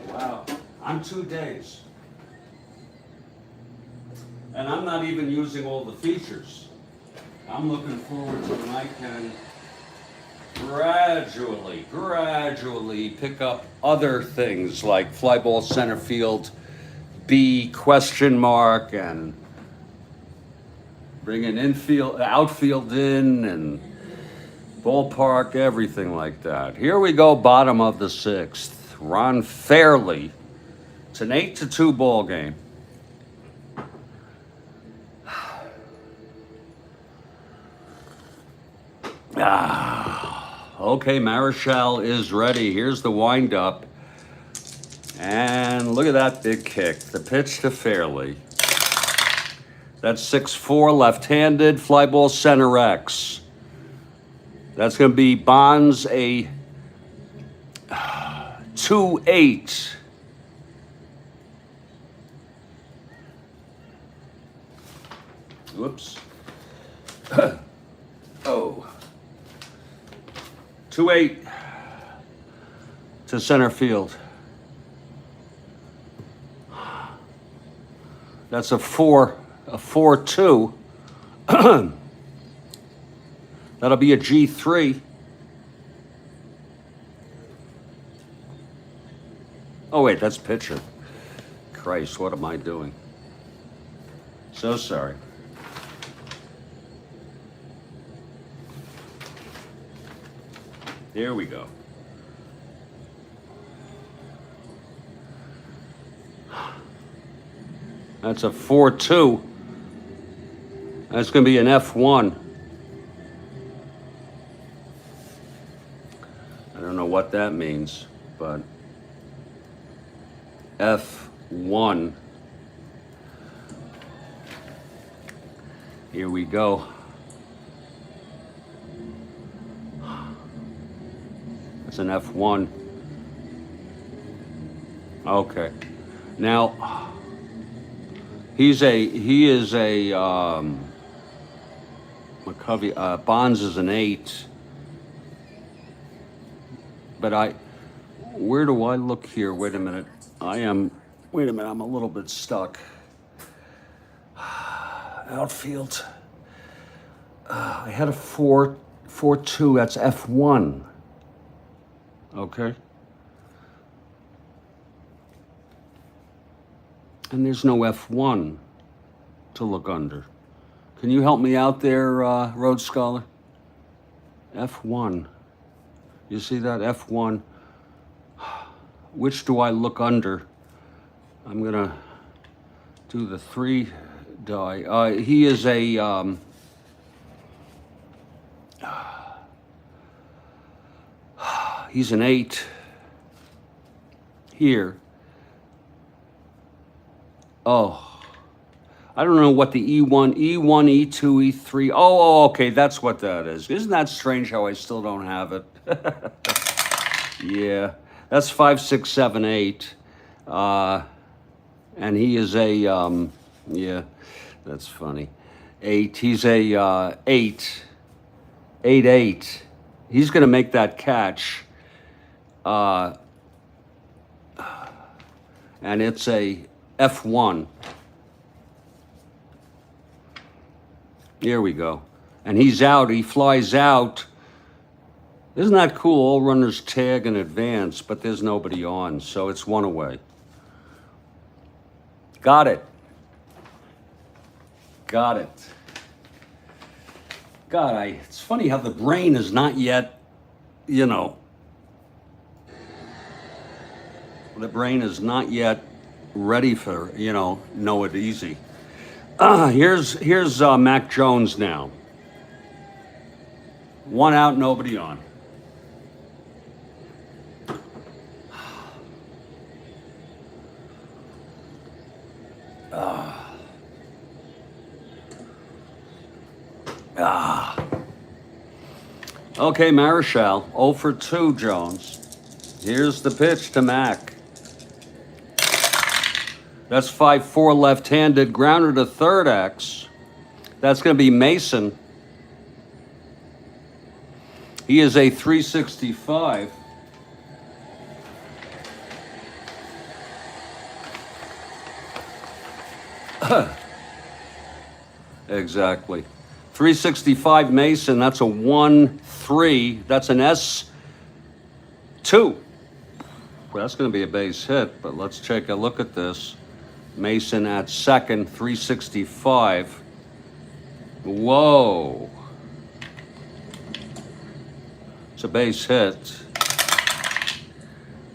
S1: Wow. I'm 2 days. And I'm not even using all the features. I'm looking forward to when I can gradually pick up other things like fly ball center field, B question mark, and bring an outfield in, and ballpark, everything like that. Here we go, bottom of the 6th. Ron Fairley. It's an 8-2 ball game. Okay, Marichal is ready. Here's the windup. And look at that big kick. The pitch to Fairley. That's 6-4, left-handed, fly ball center X. That's going to be Bonds a 2-8. Whoops. Oh. 2-8 to center field. That's a 4-2. That'll be a G3. Oh, wait, that's pitcher. Christ, what am I doing? So sorry. There we go. That's a 4-2. That's going to be an F1. I don't know what that means, but F1. Here we go. It's an F1. Okay. Now, he is a McCovey, Bonds is an 8. But where do I look here? Wait a minute. I'm a little bit stuck. Outfield. I had a 4-2, that's F1. Okay. And there's no F1 to look under. Can you help me out there, Rhodes Scholar? F1. You see that F1? Which do I look under? I'm gonna do the 3 die. He is a he's an 8 here. Oh, I don't know what the E1, E2, E3. Oh, okay, that's what that is. Isn't that strange how I still don't have it? Yeah, that's 5, 6, 7, 8. And he is a, yeah, that's funny. 8, he's a 8, 8, 8. He's going to make that catch. And it's a F1. Here we go. And he's out. He flies out. Isn't that cool? All runners tag in advance, but there's nobody on, so it's 1 away. Got it. Got it. God, it's funny how the brain is not yet, you know, the brain is not yet ready for, you know it easy. Here's Mac Jones now. 1 out, nobody on. Okay, Marichal, 0 for 2, Jones. Here's the pitch to Mac. That's 5-4 left-handed, grounder to third X. That's going to be Mason. He is a 365. Exactly. 365 Mason, that's a 1-3. That's an S2. Well, that's going to be a base hit, but let's take a look at this. Mason at second, 365. Whoa. It's a base hit.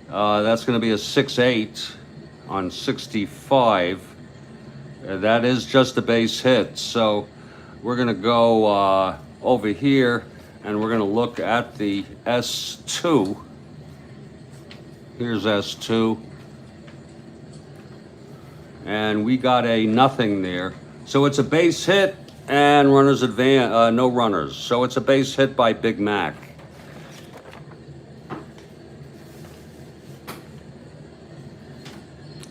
S1: That's going to be a 6-8 on 65. That is just a base hit. So we're going to go over here and we're going to look at the S2. Here's S2. And we got a nothing there. So it's a base hit and runners advance, no runners. So it's a base hit by Big Mac.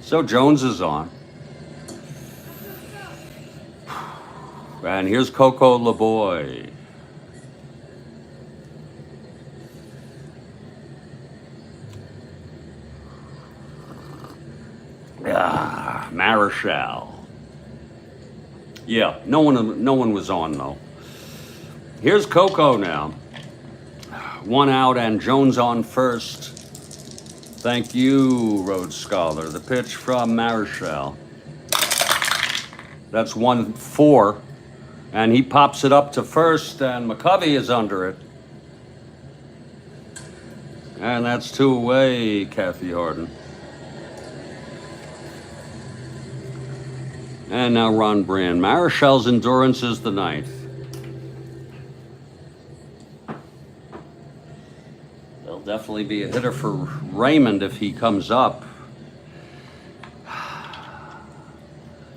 S1: So Jones is on. And here's Coco LeBoy. Marichal. Yeah, no one was on though. Here's Coco now. 1 out and Jones on first. Thank you, Rhodes Scholar. The pitch from Marichal. That's 1-4. And he pops it up to first, and McCovey is under it. And that's 2 away, Kathy Harden. And now Ron Brand. Marichal's endurance is the 9th. There'll definitely be a hitter for Raymond if he comes up.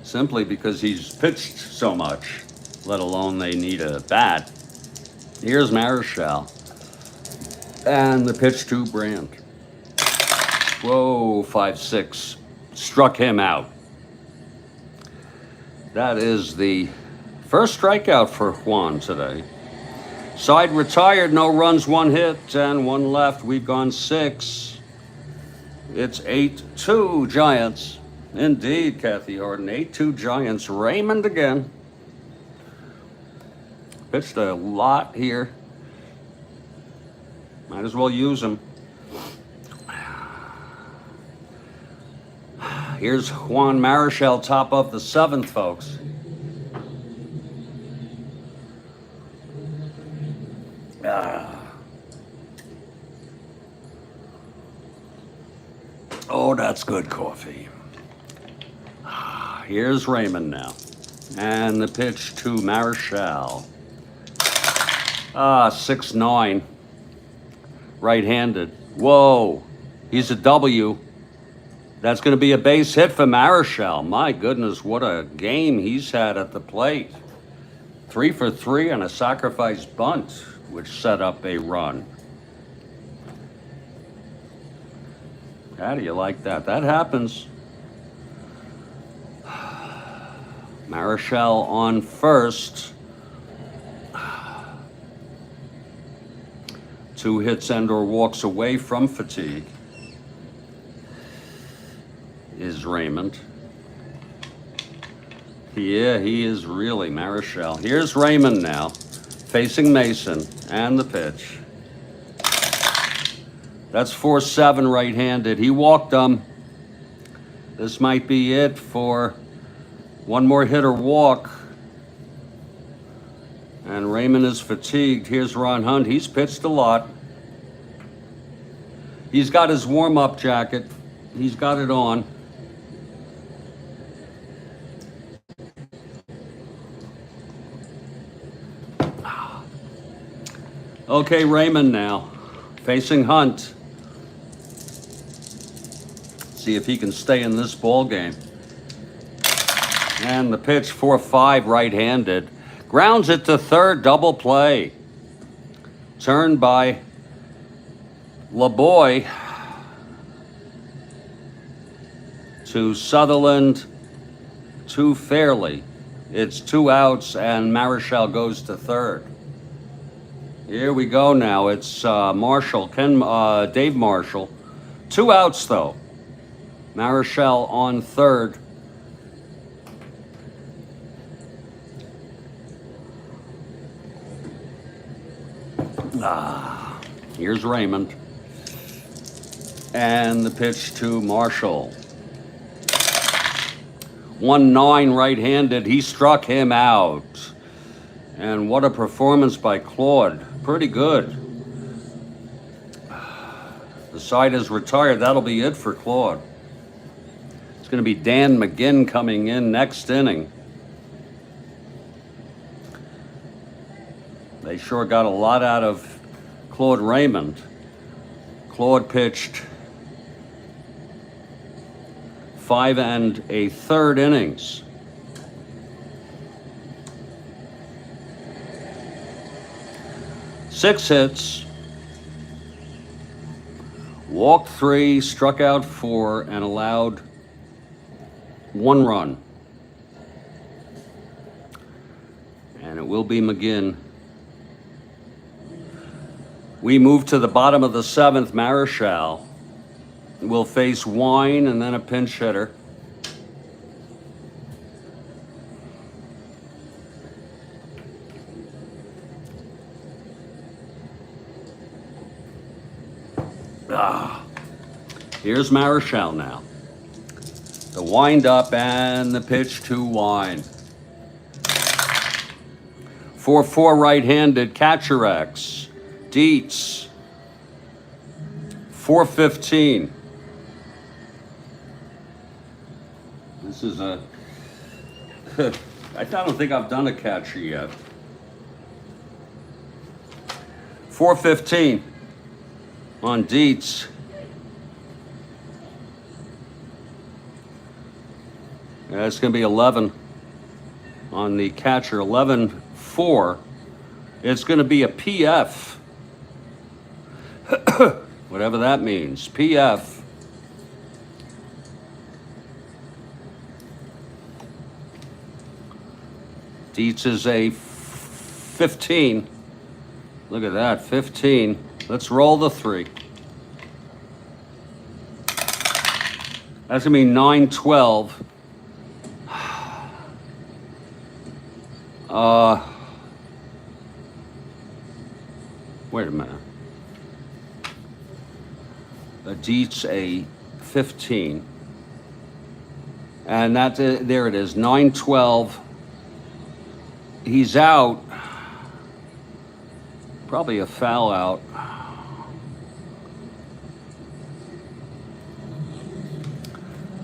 S1: Simply because he's pitched so much, let alone they need a bat. Here's Marichal. And the pitch to Brand. Whoa, 5-6. Struck him out. That is the first strikeout for Juan today. Side retired, no runs, 1 hit, and 1 left. We've gone 6. It's 8-2 Giants. Indeed, Kathy Harden. 8-2 Giants. Raymond again. Pitched a lot here. Might as well use him. Here's Juan Marichal, top of the 7th, folks. Oh, that's good coffee. Here's Raymond now. And the pitch to Marichal. 6-9. Right-handed. Whoa. He's a W. That's going to be a base hit for Marichal. My goodness, what a game he's had at the plate. 3 for 3 on a sacrifice bunt, which set up a run. How do you like that? That happens. Marichal on first. 2 hits and or walks away from fatigue is Raymond. Yeah, he is really Marichal. Here's Raymond now, facing Mason, and the pitch. That's 4-7 right-handed. He walked him. This might be it for one more hit or walk. And Raymond is fatigued. Here's Ron Hunt. He's pitched a lot. He's got his warm-up jacket. He's got it on. Okay, Raymond now, facing Hunt. See if he can stay in this ball game. And the pitch, 4-5 right-handed. Grounds it to third, double play. Turned by LeBoy to Sutherland to Fairley. It's 2 outs, and Marichal goes to third. Here we go now. It's Marshall, Dave Marshall. 2 outs, though. Marichal on third. Here's Raymond. And the pitch to Marshall. 1-9 right-handed. He struck him out. And what a performance by Claude. Pretty good. The side is retired. That'll be it for Claude. It's going to be Dan McGinn coming in next inning. They sure got a lot out of Claude Raymond. Claude pitched 5 1/3 innings. Six hits, walked 3, struck out 4, and allowed 1 run. And it will be McGinn. We move to the bottom of the 7th. Marichal will face Wine and then a pinch hitter. Here's Marichal now. The wind up and the pitch to Wine. 4-4 right-handed, catcher X. Dietz. 4-15. This is a... I don't think I've done a catcher yet. 4-15 on Dietz. It's going to be 11 on the catcher, 11-4. It's going to be a PF. Whatever that means. PF. Dietz is a 15. Look at that, 15. Let's roll the 3. That's going to be 9-12. Wait a minute. Dietz a 15. And that, there it is, 9-12. He's out. Probably a foul out.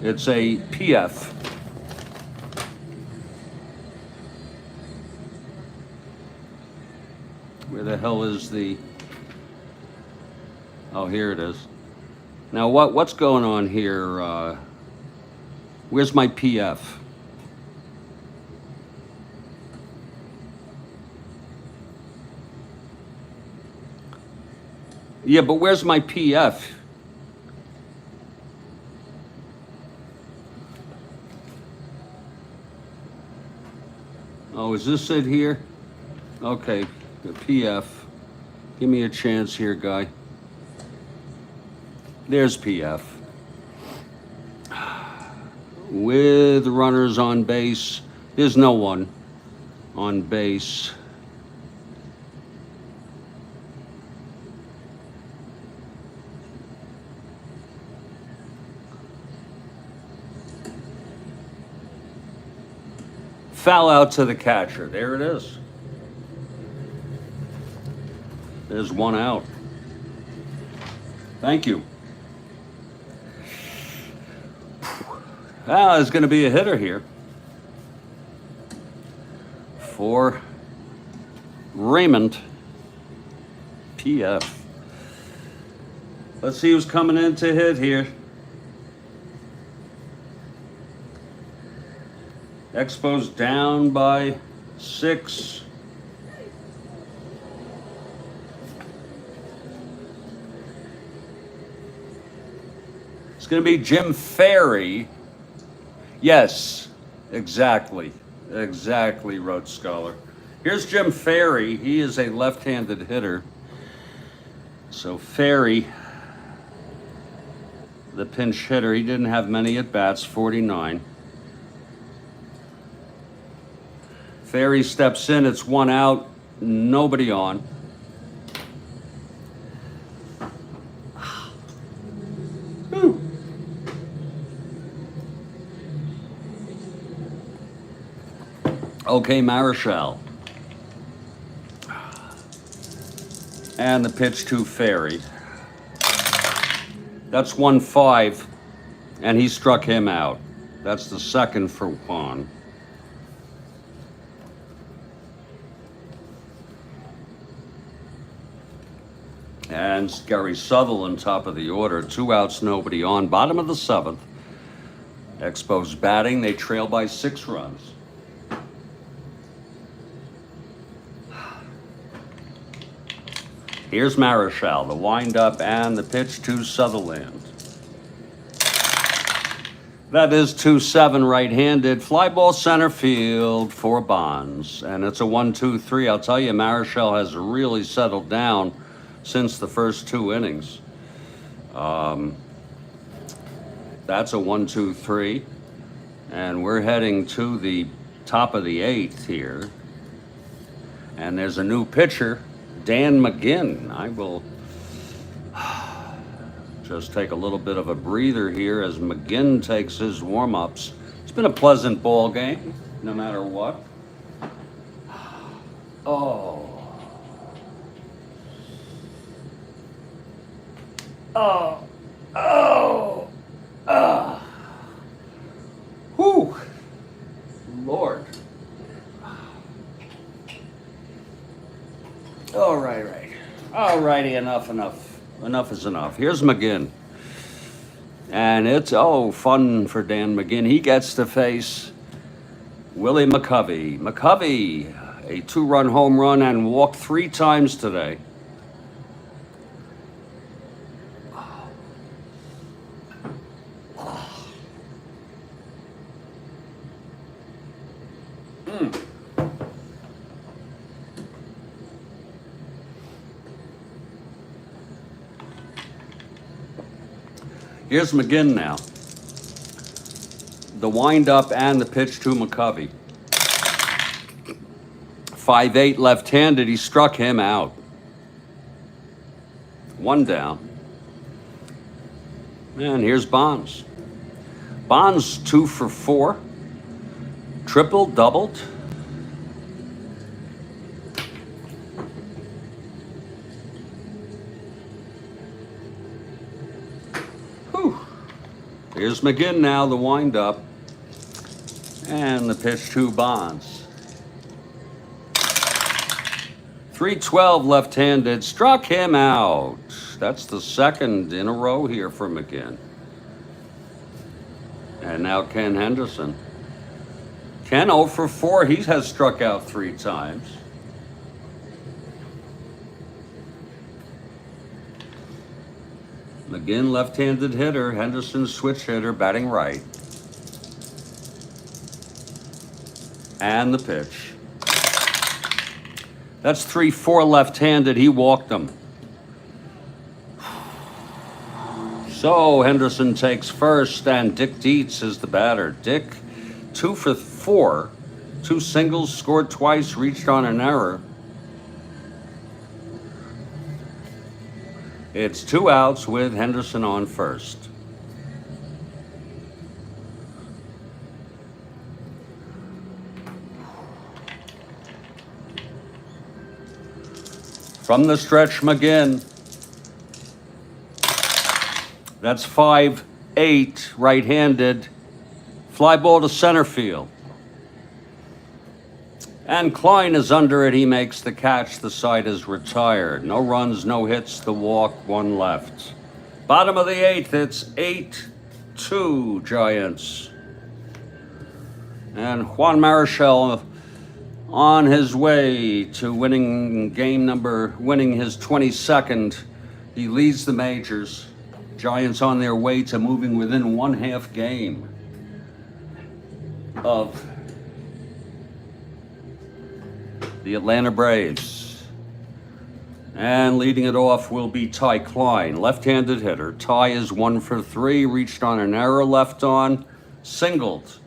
S1: It's a PF. Where the hell is the... Oh, here it is. Now, what's going on here? Where's my PF? Yeah, but where's my PF? Oh, is this it here? Okay, the PF. Give me a chance here, guy. There's PF. With runners on base. There's no one on base. Foul out to the catcher. There it is. There's one out. Thank you. Ah, there's going to be a hitter here for Raymond. PF. Let's see who's coming in to hit here. Expos down by 6. It's going to be Jim Ferry. Yes, exactly. Exactly, wrote Scholar. Here's Jim Ferry. He is a left-handed hitter. So Ferry, the pinch hitter, he didn't have many at-bats, 49. Ferry steps in, it's one out, nobody on. Whew. Okay, Marichal. And the pitch to Ferry. That's 1-5, and he struck him out. That's the second for Juan. And Gary Sutherland, top of the order. 2 outs, nobody on. Bottom of the 7th. Expos batting. They trail by 6 runs. Here's Marichal, the windup and the pitch to Sutherland. That is 2-7 right-handed. Fly ball center field for Bonds. And it's a 1-2-3. I'll tell you, Marichal has really settled down since the first 2 innings. That's a 1-2-3. And we're heading to the top of the 8th here. And there's a new pitcher, Dan McGinn. I will just take a little bit of a breather here as McGinn takes his warm-ups. It's been a pleasant ball game, no matter what. Oh. Oh. Oh. Ah. Whew. Lord. All right. All righty, enough. Enough is enough. Here's McGinn. And it's, fun for Dan McGinn. He gets to face Willie McCovey. McCovey, a 2-run home run and walked 3 times today. Here's McGinn now. The windup and the pitch to McCovey. 5'8", left-handed. He struck him out. 1 down. And here's Bonds. Bonds 2 for 4. Triple, doubled. Here's McGinn now, the windup. And the pitch to Bonds. 312 left-handed, struck him out. That's the second in a row here for McGinn. And now Ken Henderson. Ken 0 for 4, he has struck out 3 times. McGinn left-handed hitter, Henderson switch hitter, batting right. And the pitch. That's 3-4 left-handed. He walked him. So Henderson takes first, and Dick Dietz is the batter. Dick, 2 for 4. 2 singles, scored twice, reached on an error. It's 2 outs with Henderson on first. From the stretch, McGinn. That's 5-8, right-handed. Fly ball to center field. And Klein is under it. He makes the catch. The side is retired. No runs, no hits, the walk, 1 left. Bottom of the 8th, it's 8-2 Giants. And Juan Marichal on his way to winning his 22nd. He leads the majors. Giants on their way to moving within 1/2 game of the Atlanta Braves. And leading it off will be Ty Klein, left-handed hitter. Ty is 1 for 3, reached on an error, left on, singled,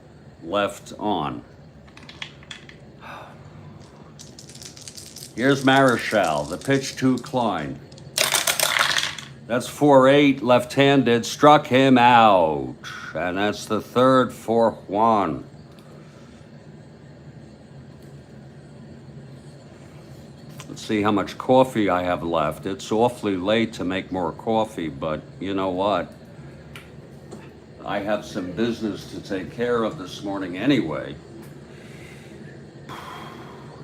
S1: left on. Here's Marichal, the pitch to Klein. That's 4-8, left-handed, struck him out. And that's the third for Juan. Let's see how much coffee I have left. It's awfully late to make more coffee, but you know what? I have some business to take care of this morning anyway.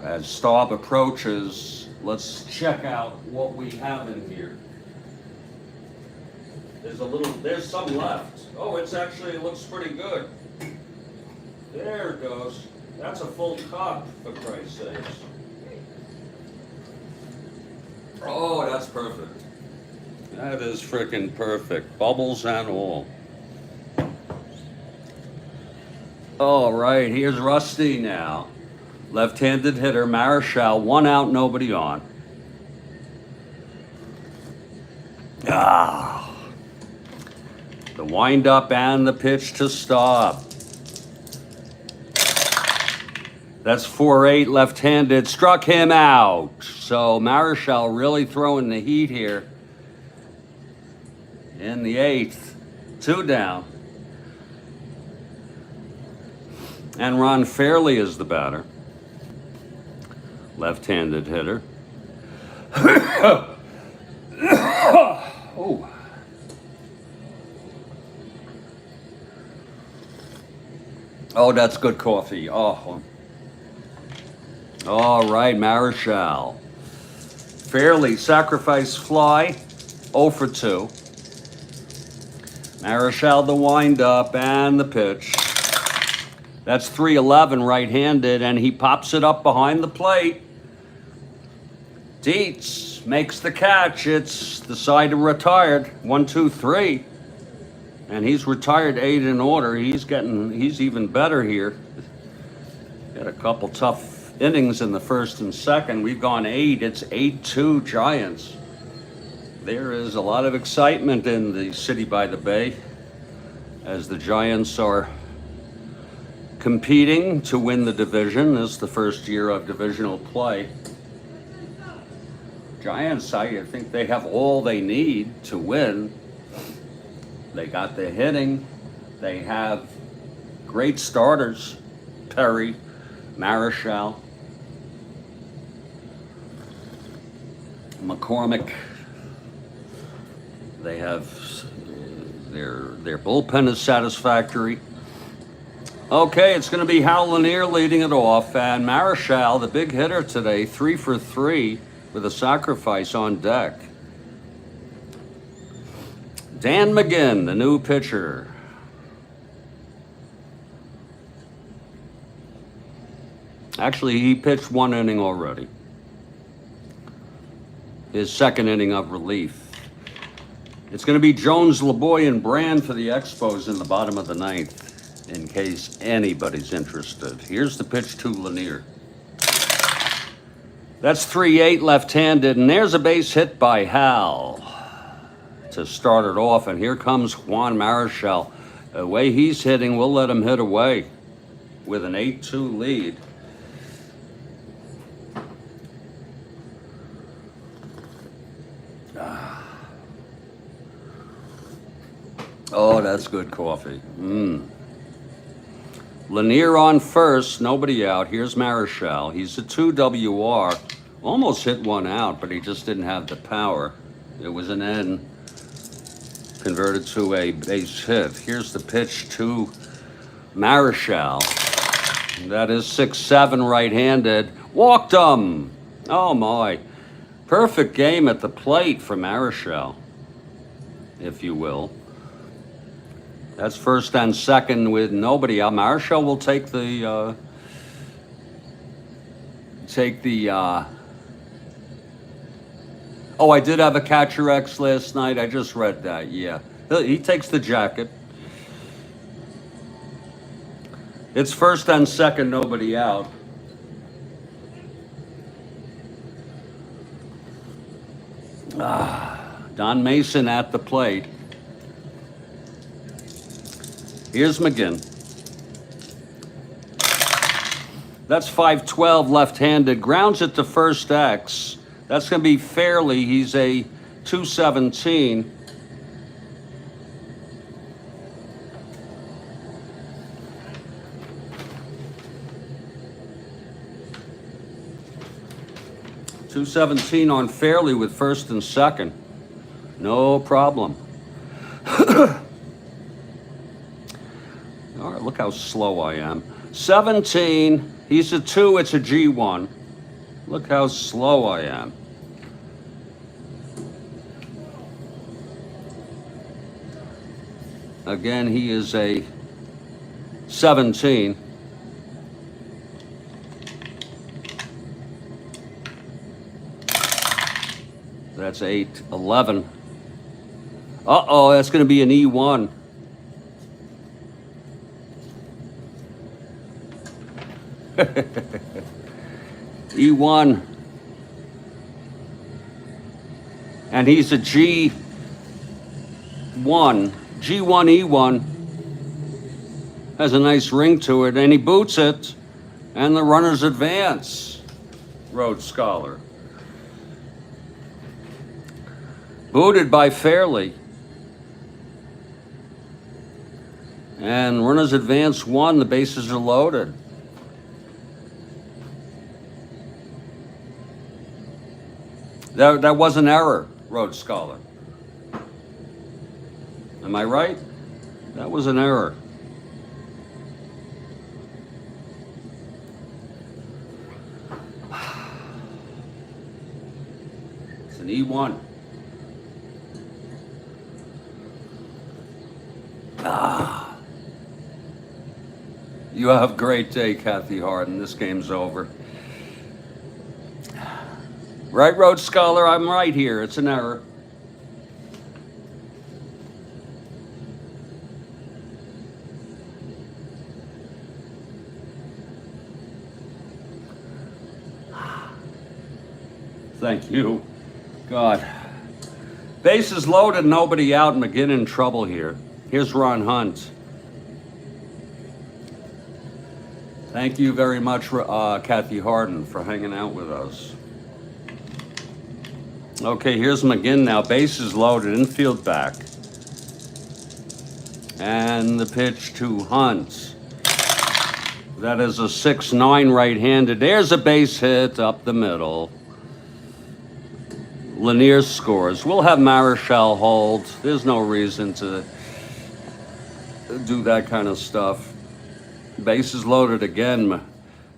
S1: As Staub approaches, let's check out what we have in here. There's some left. Oh, it looks pretty good. There it goes. That's a full cup, for Christ's sakes. Oh, that's perfect. That is frickin' perfect. Bubbles and all. All right, here's Rusty now. Left-handed hitter, Marichal, 1 out, nobody on. The wind-up and the pitch to Staub. That's 4-8, left-handed, struck him out. So Marichal really throwing the heat here in the 8th. 2 down. And Ron Fairley is the batter. Left-handed hitter. Oh. Oh, that's good coffee. Oh. All right, Marichal. Fairley, sacrifice fly, 0 for 2. Marichal, the wind-up and the pitch. That's 3-11, right-handed, and he pops it up behind the plate. Dietz makes the catch. It's the side retired. 1, 2, 3. And he's retired 8 in order. He's even better here. Got a couple tough innings in the first and second. We've gone 8. It's 8-2 Giants. There is a lot of excitement in the city by the bay as the Giants are competing to win the division. This is the first year of divisional play. Giants, I think they have all they need to win. They got the hitting. They have great starters. Perry, Marichal, McCormick. They have Their bullpen is satisfactory. Okay, it's going to be Hal Lanier leading it off, and Marichal, the big hitter today, 3 for 3 with a sacrifice on deck. Dan McGinn, the new pitcher. Actually, he pitched 1 inning already. His 2nd inning of relief. It's going to be Jones, LeBoy, and Brand for the Expos in the bottom of the 9th, in case anybody's interested. Here's the pitch to Lanier. That's 3-8 left-handed, and there's a base hit by Hal to start it off. And here comes Juan Marichal. The way he's hitting, we'll let him hit away with an 8-2 lead. Oh, that's good coffee. Lanier on first, nobody out. Here's Marichal. He's a 2 WR. Almost hit 1 out, but he just didn't have the power. It was an N converted to a base hit. Here's the pitch to Marichal. That is 6-7 right-handed. Walked him. Oh, my. Perfect game at the plate for Marichal, if you will. That's first and second with nobody out. Marichal will take the oh, I did have a catcher X last night. I just read that. Yeah, he takes the jacket. It's first and second, nobody out. Don Mason at the plate. Here's McGinn. That's 5-12 left-handed. Grounds it to first X. That's going to be Fairley. He's a 217. .217 on Fairley with first and second. No problem. All right, look how slow I am. 17, he's a 2, it's a G1. Look how slow I am. Again, he is a 17. That's 8-11. Uh-oh, that's going to be an E1. E1. And he's a G1. G1, E1. Has a nice ring to it, and he boots it. And the runners advance. Rhodes Scholar. Booted by Fairley. And runners advance 1, the bases are loaded. That was an error, Rhodes Scholar. Am I right? That was an error. It's an E1. You have a great day, Kathy Harden. This game's over. Right, Rhodes Scholar, I'm right here. It's an error. Thank you. God. Bases loaded, nobody out. McGinn in trouble here. Here's Ron Hunt. Thank you very much, Kathy Harden, for hanging out with us. Okay, here's McGinn now. Bases loaded, infield back. And the pitch to Hunt. That is a 6-9 right-handed. There's a base hit up the middle. Lanier scores. We'll have Marichal hold. There's no reason to do that kind of stuff. Bases loaded again.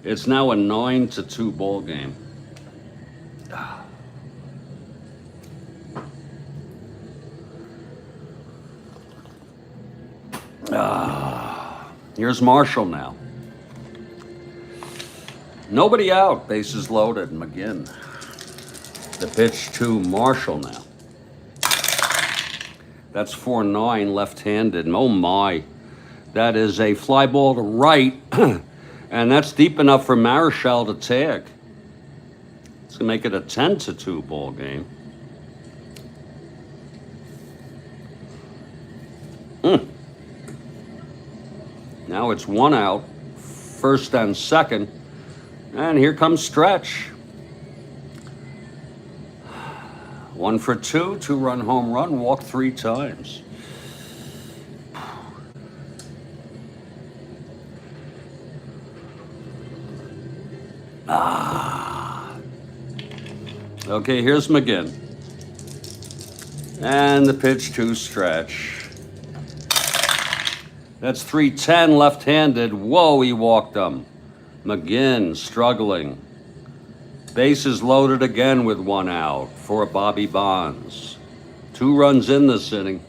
S1: It's now a 9-2 ball game. Here's Marichal now. Nobody out, bases loaded. McGinn. The pitch to Marichal now. That's 4-9 left-handed. Oh my. That is a fly ball to right. And that's deep enough for Marichal to tag. It's going to make it a 10-2 ball game. Now it's 1 out, first and second. And here comes Stretch. 1 for 2, 2-run home run, walked 3 times. Okay, here's McGinn. And the pitch to Stretch. That's 3-10 left-handed. Whoa, he walked him. McGinn struggling. Bases loaded again with 1 out for Bobby Bonds. 2 runs in this inning.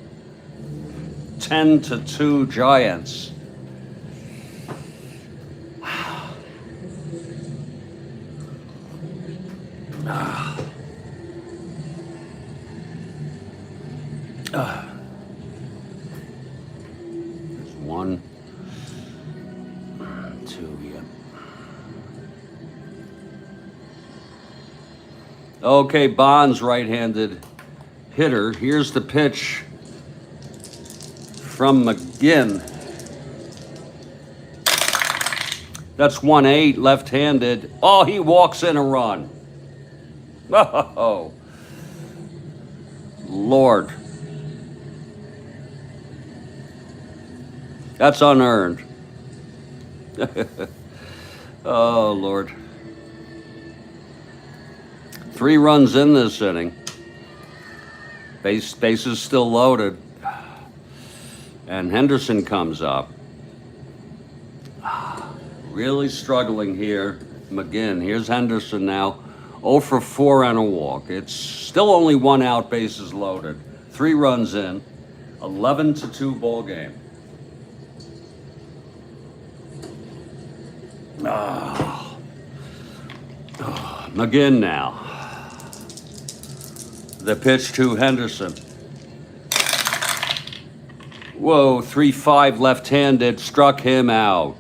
S1: 10-2 Giants. There's 1, 2, yeah. Okay, Bonds, right-handed hitter. Here's the pitch from McGinn. That's 1-8, left-handed. Oh, he walks in a run. Oh, Lord. That's unearned. Oh, Lord. 3 runs in this inning. Bases still loaded. And Henderson comes up. Really struggling here. McGinn. Here's Henderson now. 0 for 4 and a walk. It's still only 1 out, bases loaded. 3 runs in. 11-2 ball game. McGinn now. The pitch to Henderson. Whoa, 3-5 left-handed, struck him out.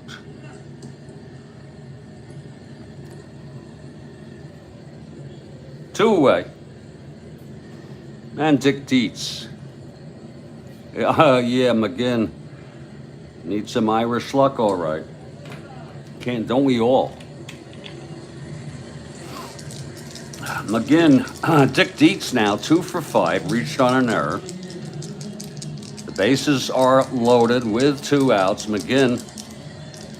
S1: Two away. And Dick Dietz. Yeah, McGinn needs some Irish luck, all right. Don't we all? McGinn, Dick Dietz now, 2 for 5, reached on an error. The bases are loaded with 2 outs. McGinn,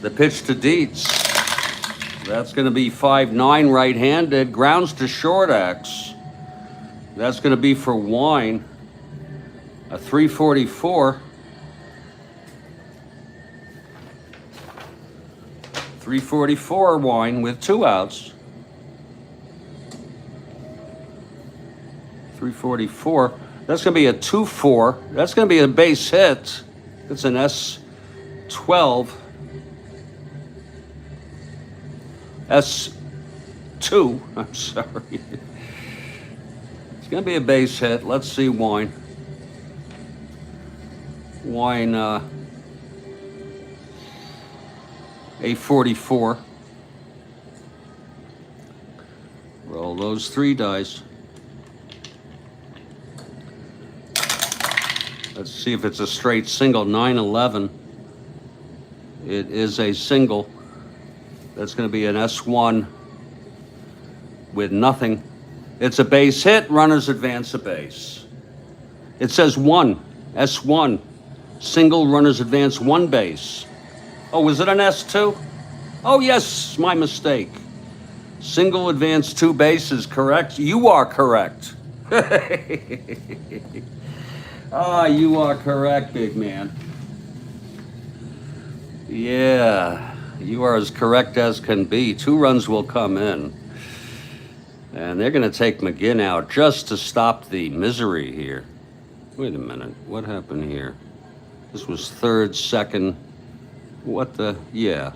S1: the pitch to Dietz. That's going to be 5-9 right-handed, grounds to short X. That's going to be for Wine, a 344. 344 Wine with 2 outs. 344. That's going to be a 2-4. That's going to be a base hit. It's an S12. S2. I'm sorry. It's going to be a base hit. Let's see Wine. Wine, a 44. Roll those 3 dice. Let's see if it's a straight single. 9-11. It is a single. That's going to be an S1 with nothing. It's a base hit. Runners advance a base. It says 1. S1. Single, runners advance 1 base. Oh, was it an S2? Oh, yes, my mistake. Single, advance 2 bases, correct? You are correct. Ah, you are correct, big man. Yeah, you are as correct as can be. 2 runs will come in. And they're going to take McGinn out just to stop the misery here. Wait a minute. What happened here? This was third, second. What the? Yeah.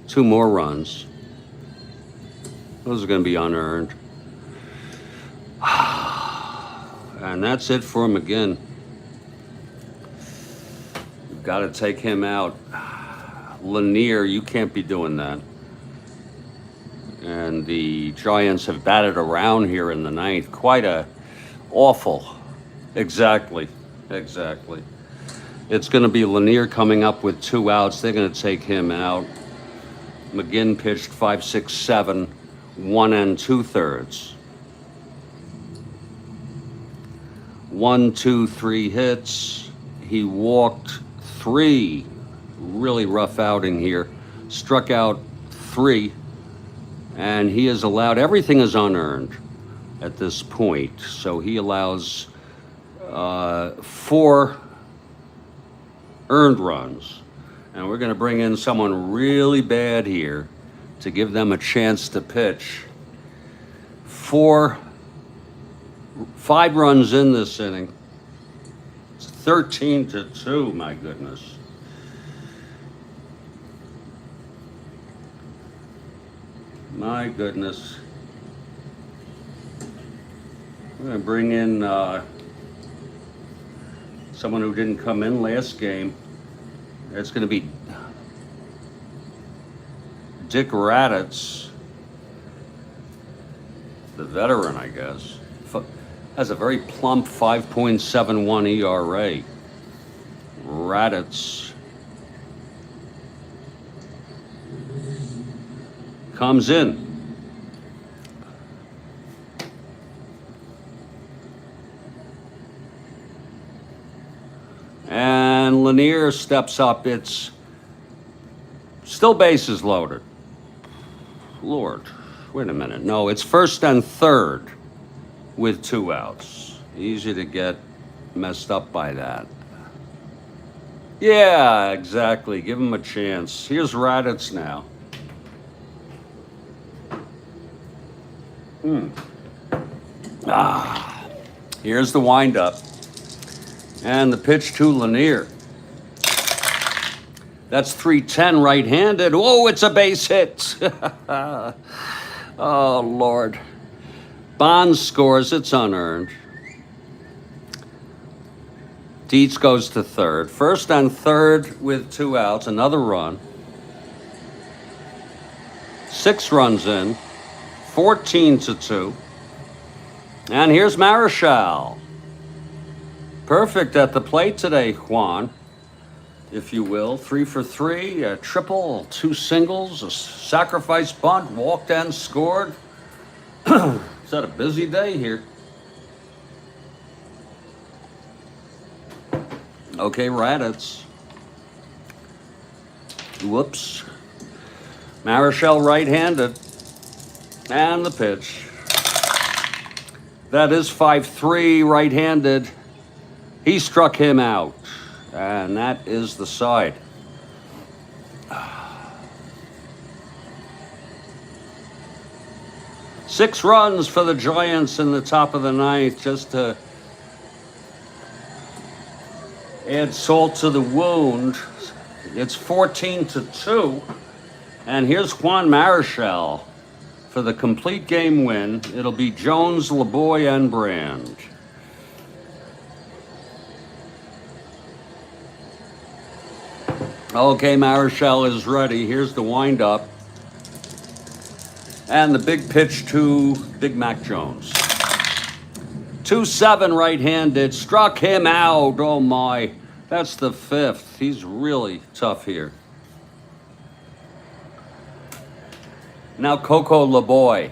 S1: 2 more runs. Those are going to be unearned. And that's it for McGinn. You've got to take him out. Lanier, you can't be doing that. And the Giants have batted around here in the ninth. Quite a awful. Exactly. It's going to be Lanier coming up with 2 outs. They're going to take him out. McGinn pitched 5, 6, 7, 1 2/3. 1, 2, 3 hits. He walked 3. Really rough outing here. Struck out 3. And he has allowed, everything is unearned at this point. So he allows 4 earned runs. And we're going to bring in someone really bad here to give them a chance to pitch. 5 runs in this inning. It's 13-2, my goodness. My goodness. We're going to bring in someone who didn't come in last game. It's going to be Dick Raditz, the veteran, I guess. Has a very plump 5.71 ERA. Raditz comes in. And Lanier steps up. It's still bases loaded. Lord, wait a minute. No, it's first and third with 2 outs. Easy to get messed up by that. Yeah, exactly. Give him a chance. Here's Raditz now. Here's the windup. And the pitch to Lanier. That's 310 right-handed. Oh, it's a base hit. Oh, Lord. Bonds scores. It's unearned. Dietz goes to third. First and third with 2 outs. Another run. 6 runs in. 14-2. And here's Marichal. Perfect at the plate today, Juan, if you will. 3 for 3, a triple, 2 singles, a sacrifice bunt, walked and scored. Is that a busy day here? Okay, Raditz. Whoops. Marichal right-handed. And the pitch. That is 5-3 right-handed. He struck him out. And that is the side. Six runs for the Giants in the top of the ninth, just to add salt to the wound. It's 14-2. And here's Juan Marichal for the complete game win. It'll be Jones, LeBoy, and Brand. Okay, Marichal is ready. Here's the windup. And the big pitch to Big Mac Jones. 2-7 right-handed. Struck him out. Oh, my. That's the 5th. He's really tough here. Now Coco LeBoy.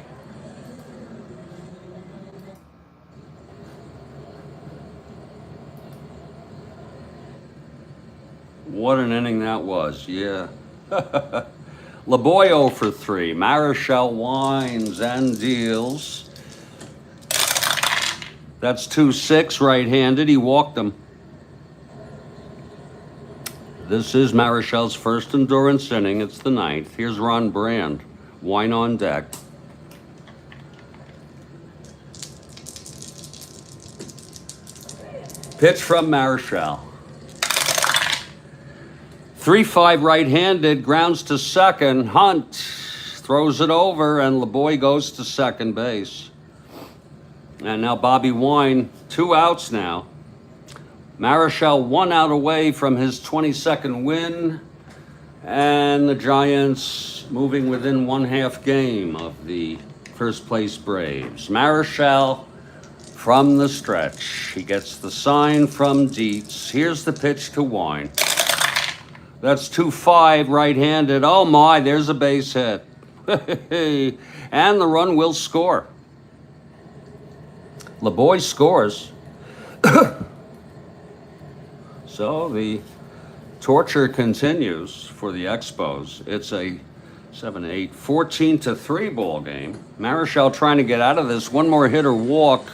S1: What an inning that was, yeah. LeBoy 0 for 3. Marichal winds and deals. That's 2-6 right-handed. He walked him. This is Marichal's first endurance inning. It's the 9th. Here's Ron Brand. Wine on deck. Pitch from Marichal. 3-5 right-handed, grounds to second. Hunt throws it over, and LeBoy goes to second base. And now Bobby Wine, 2 outs now. Marichal 1 out away from his 22nd win, and the Giants moving within 1/2 game of the first place Braves. Marichal from the stretch. He gets the sign from Dietz. Here's the pitch to Wine. That's 2-5 right-handed. Oh my, there's a base hit. And the run will score. LeBoy scores. So the torture continues for the Expos. It's a 7-8, 14-3 ball game. Marichal trying to get out of this. One more hit or walk,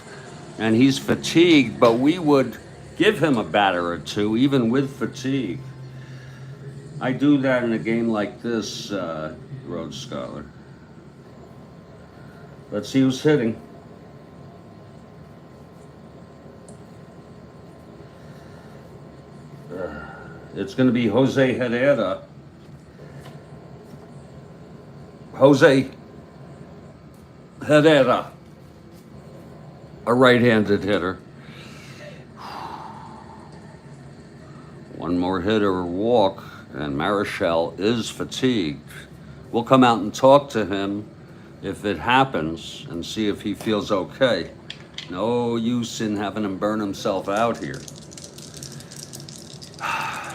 S1: and he's fatigued, but we would give him a batter or two, even with fatigue. I do that in a game like this, Rhodes Scholar. Let's see who's hitting. It's going to be Jose Herrera. Jose Herrera, a right-handed hitter. One more hit or walk, and Marichal is fatigued. We'll come out and talk to him if it happens and see if he feels okay. No use in having him burn himself out here.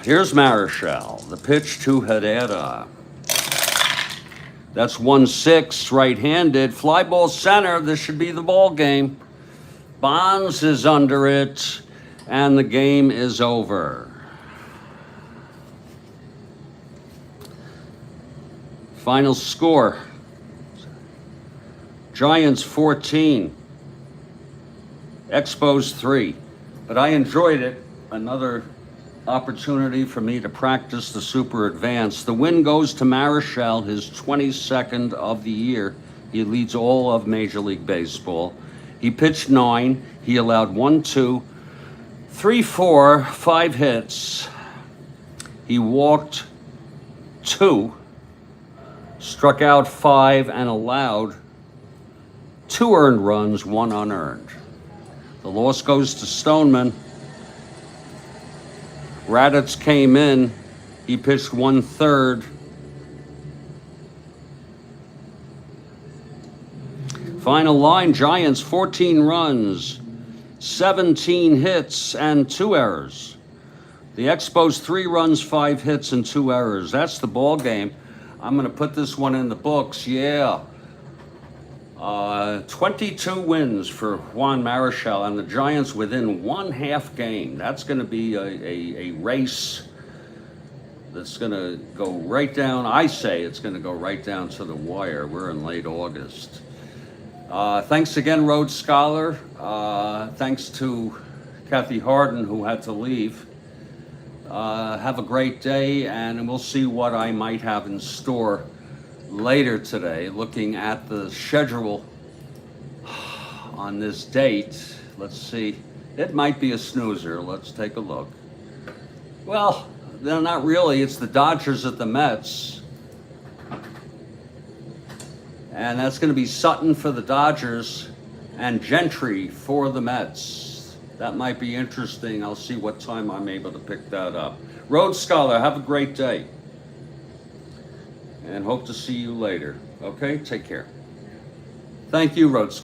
S1: Here's Marichal, the pitch to Herrera. That's 1-6, right-handed. Fly ball center, this should be the ball game. Bonds is under it, and the game is over. Final score, Giants 14, Expos 3. But I enjoyed it. Another opportunity for me to practice the super advanced. The win goes to Marichal, his 22nd of the year. He leads all of Major League Baseball. He pitched 9. He allowed 1, 2, 3, 4, 5 hits. He walked 2, struck out 5, and allowed 2 earned runs, 1 unearned. The loss goes to Stoneman. Raditz came in. He pitched 1/3. Final line, Giants 14 runs, 17 hits, and 2 errors. The Expos 3 runs, 5 hits, and 2 errors. That's the ball game. I'm going to put this one in the books. Yeah. 22 wins for Juan Marichal, and the Giants within 1/2 game. That's going to be a race that's going to go right down. I say it's going to go right down to the wire. We're in late August. Thanks again, Rhodes Scholar. Thanks to Kathy Harden, who had to leave. Have a great day, and we'll see what I might have in store later today. Looking at the schedule on this date, let's see. It might be a snoozer. Let's take a look. Well, no, not really. It's the Dodgers at the Mets. And that's going to be Sutton for the Dodgers and Gentry for the Mets. That might be interesting. I'll see what time I'm able to pick that up. Rhodes Scholar, have a great day. And hope to see you later. Okay, take care. Thank you, Rhodes.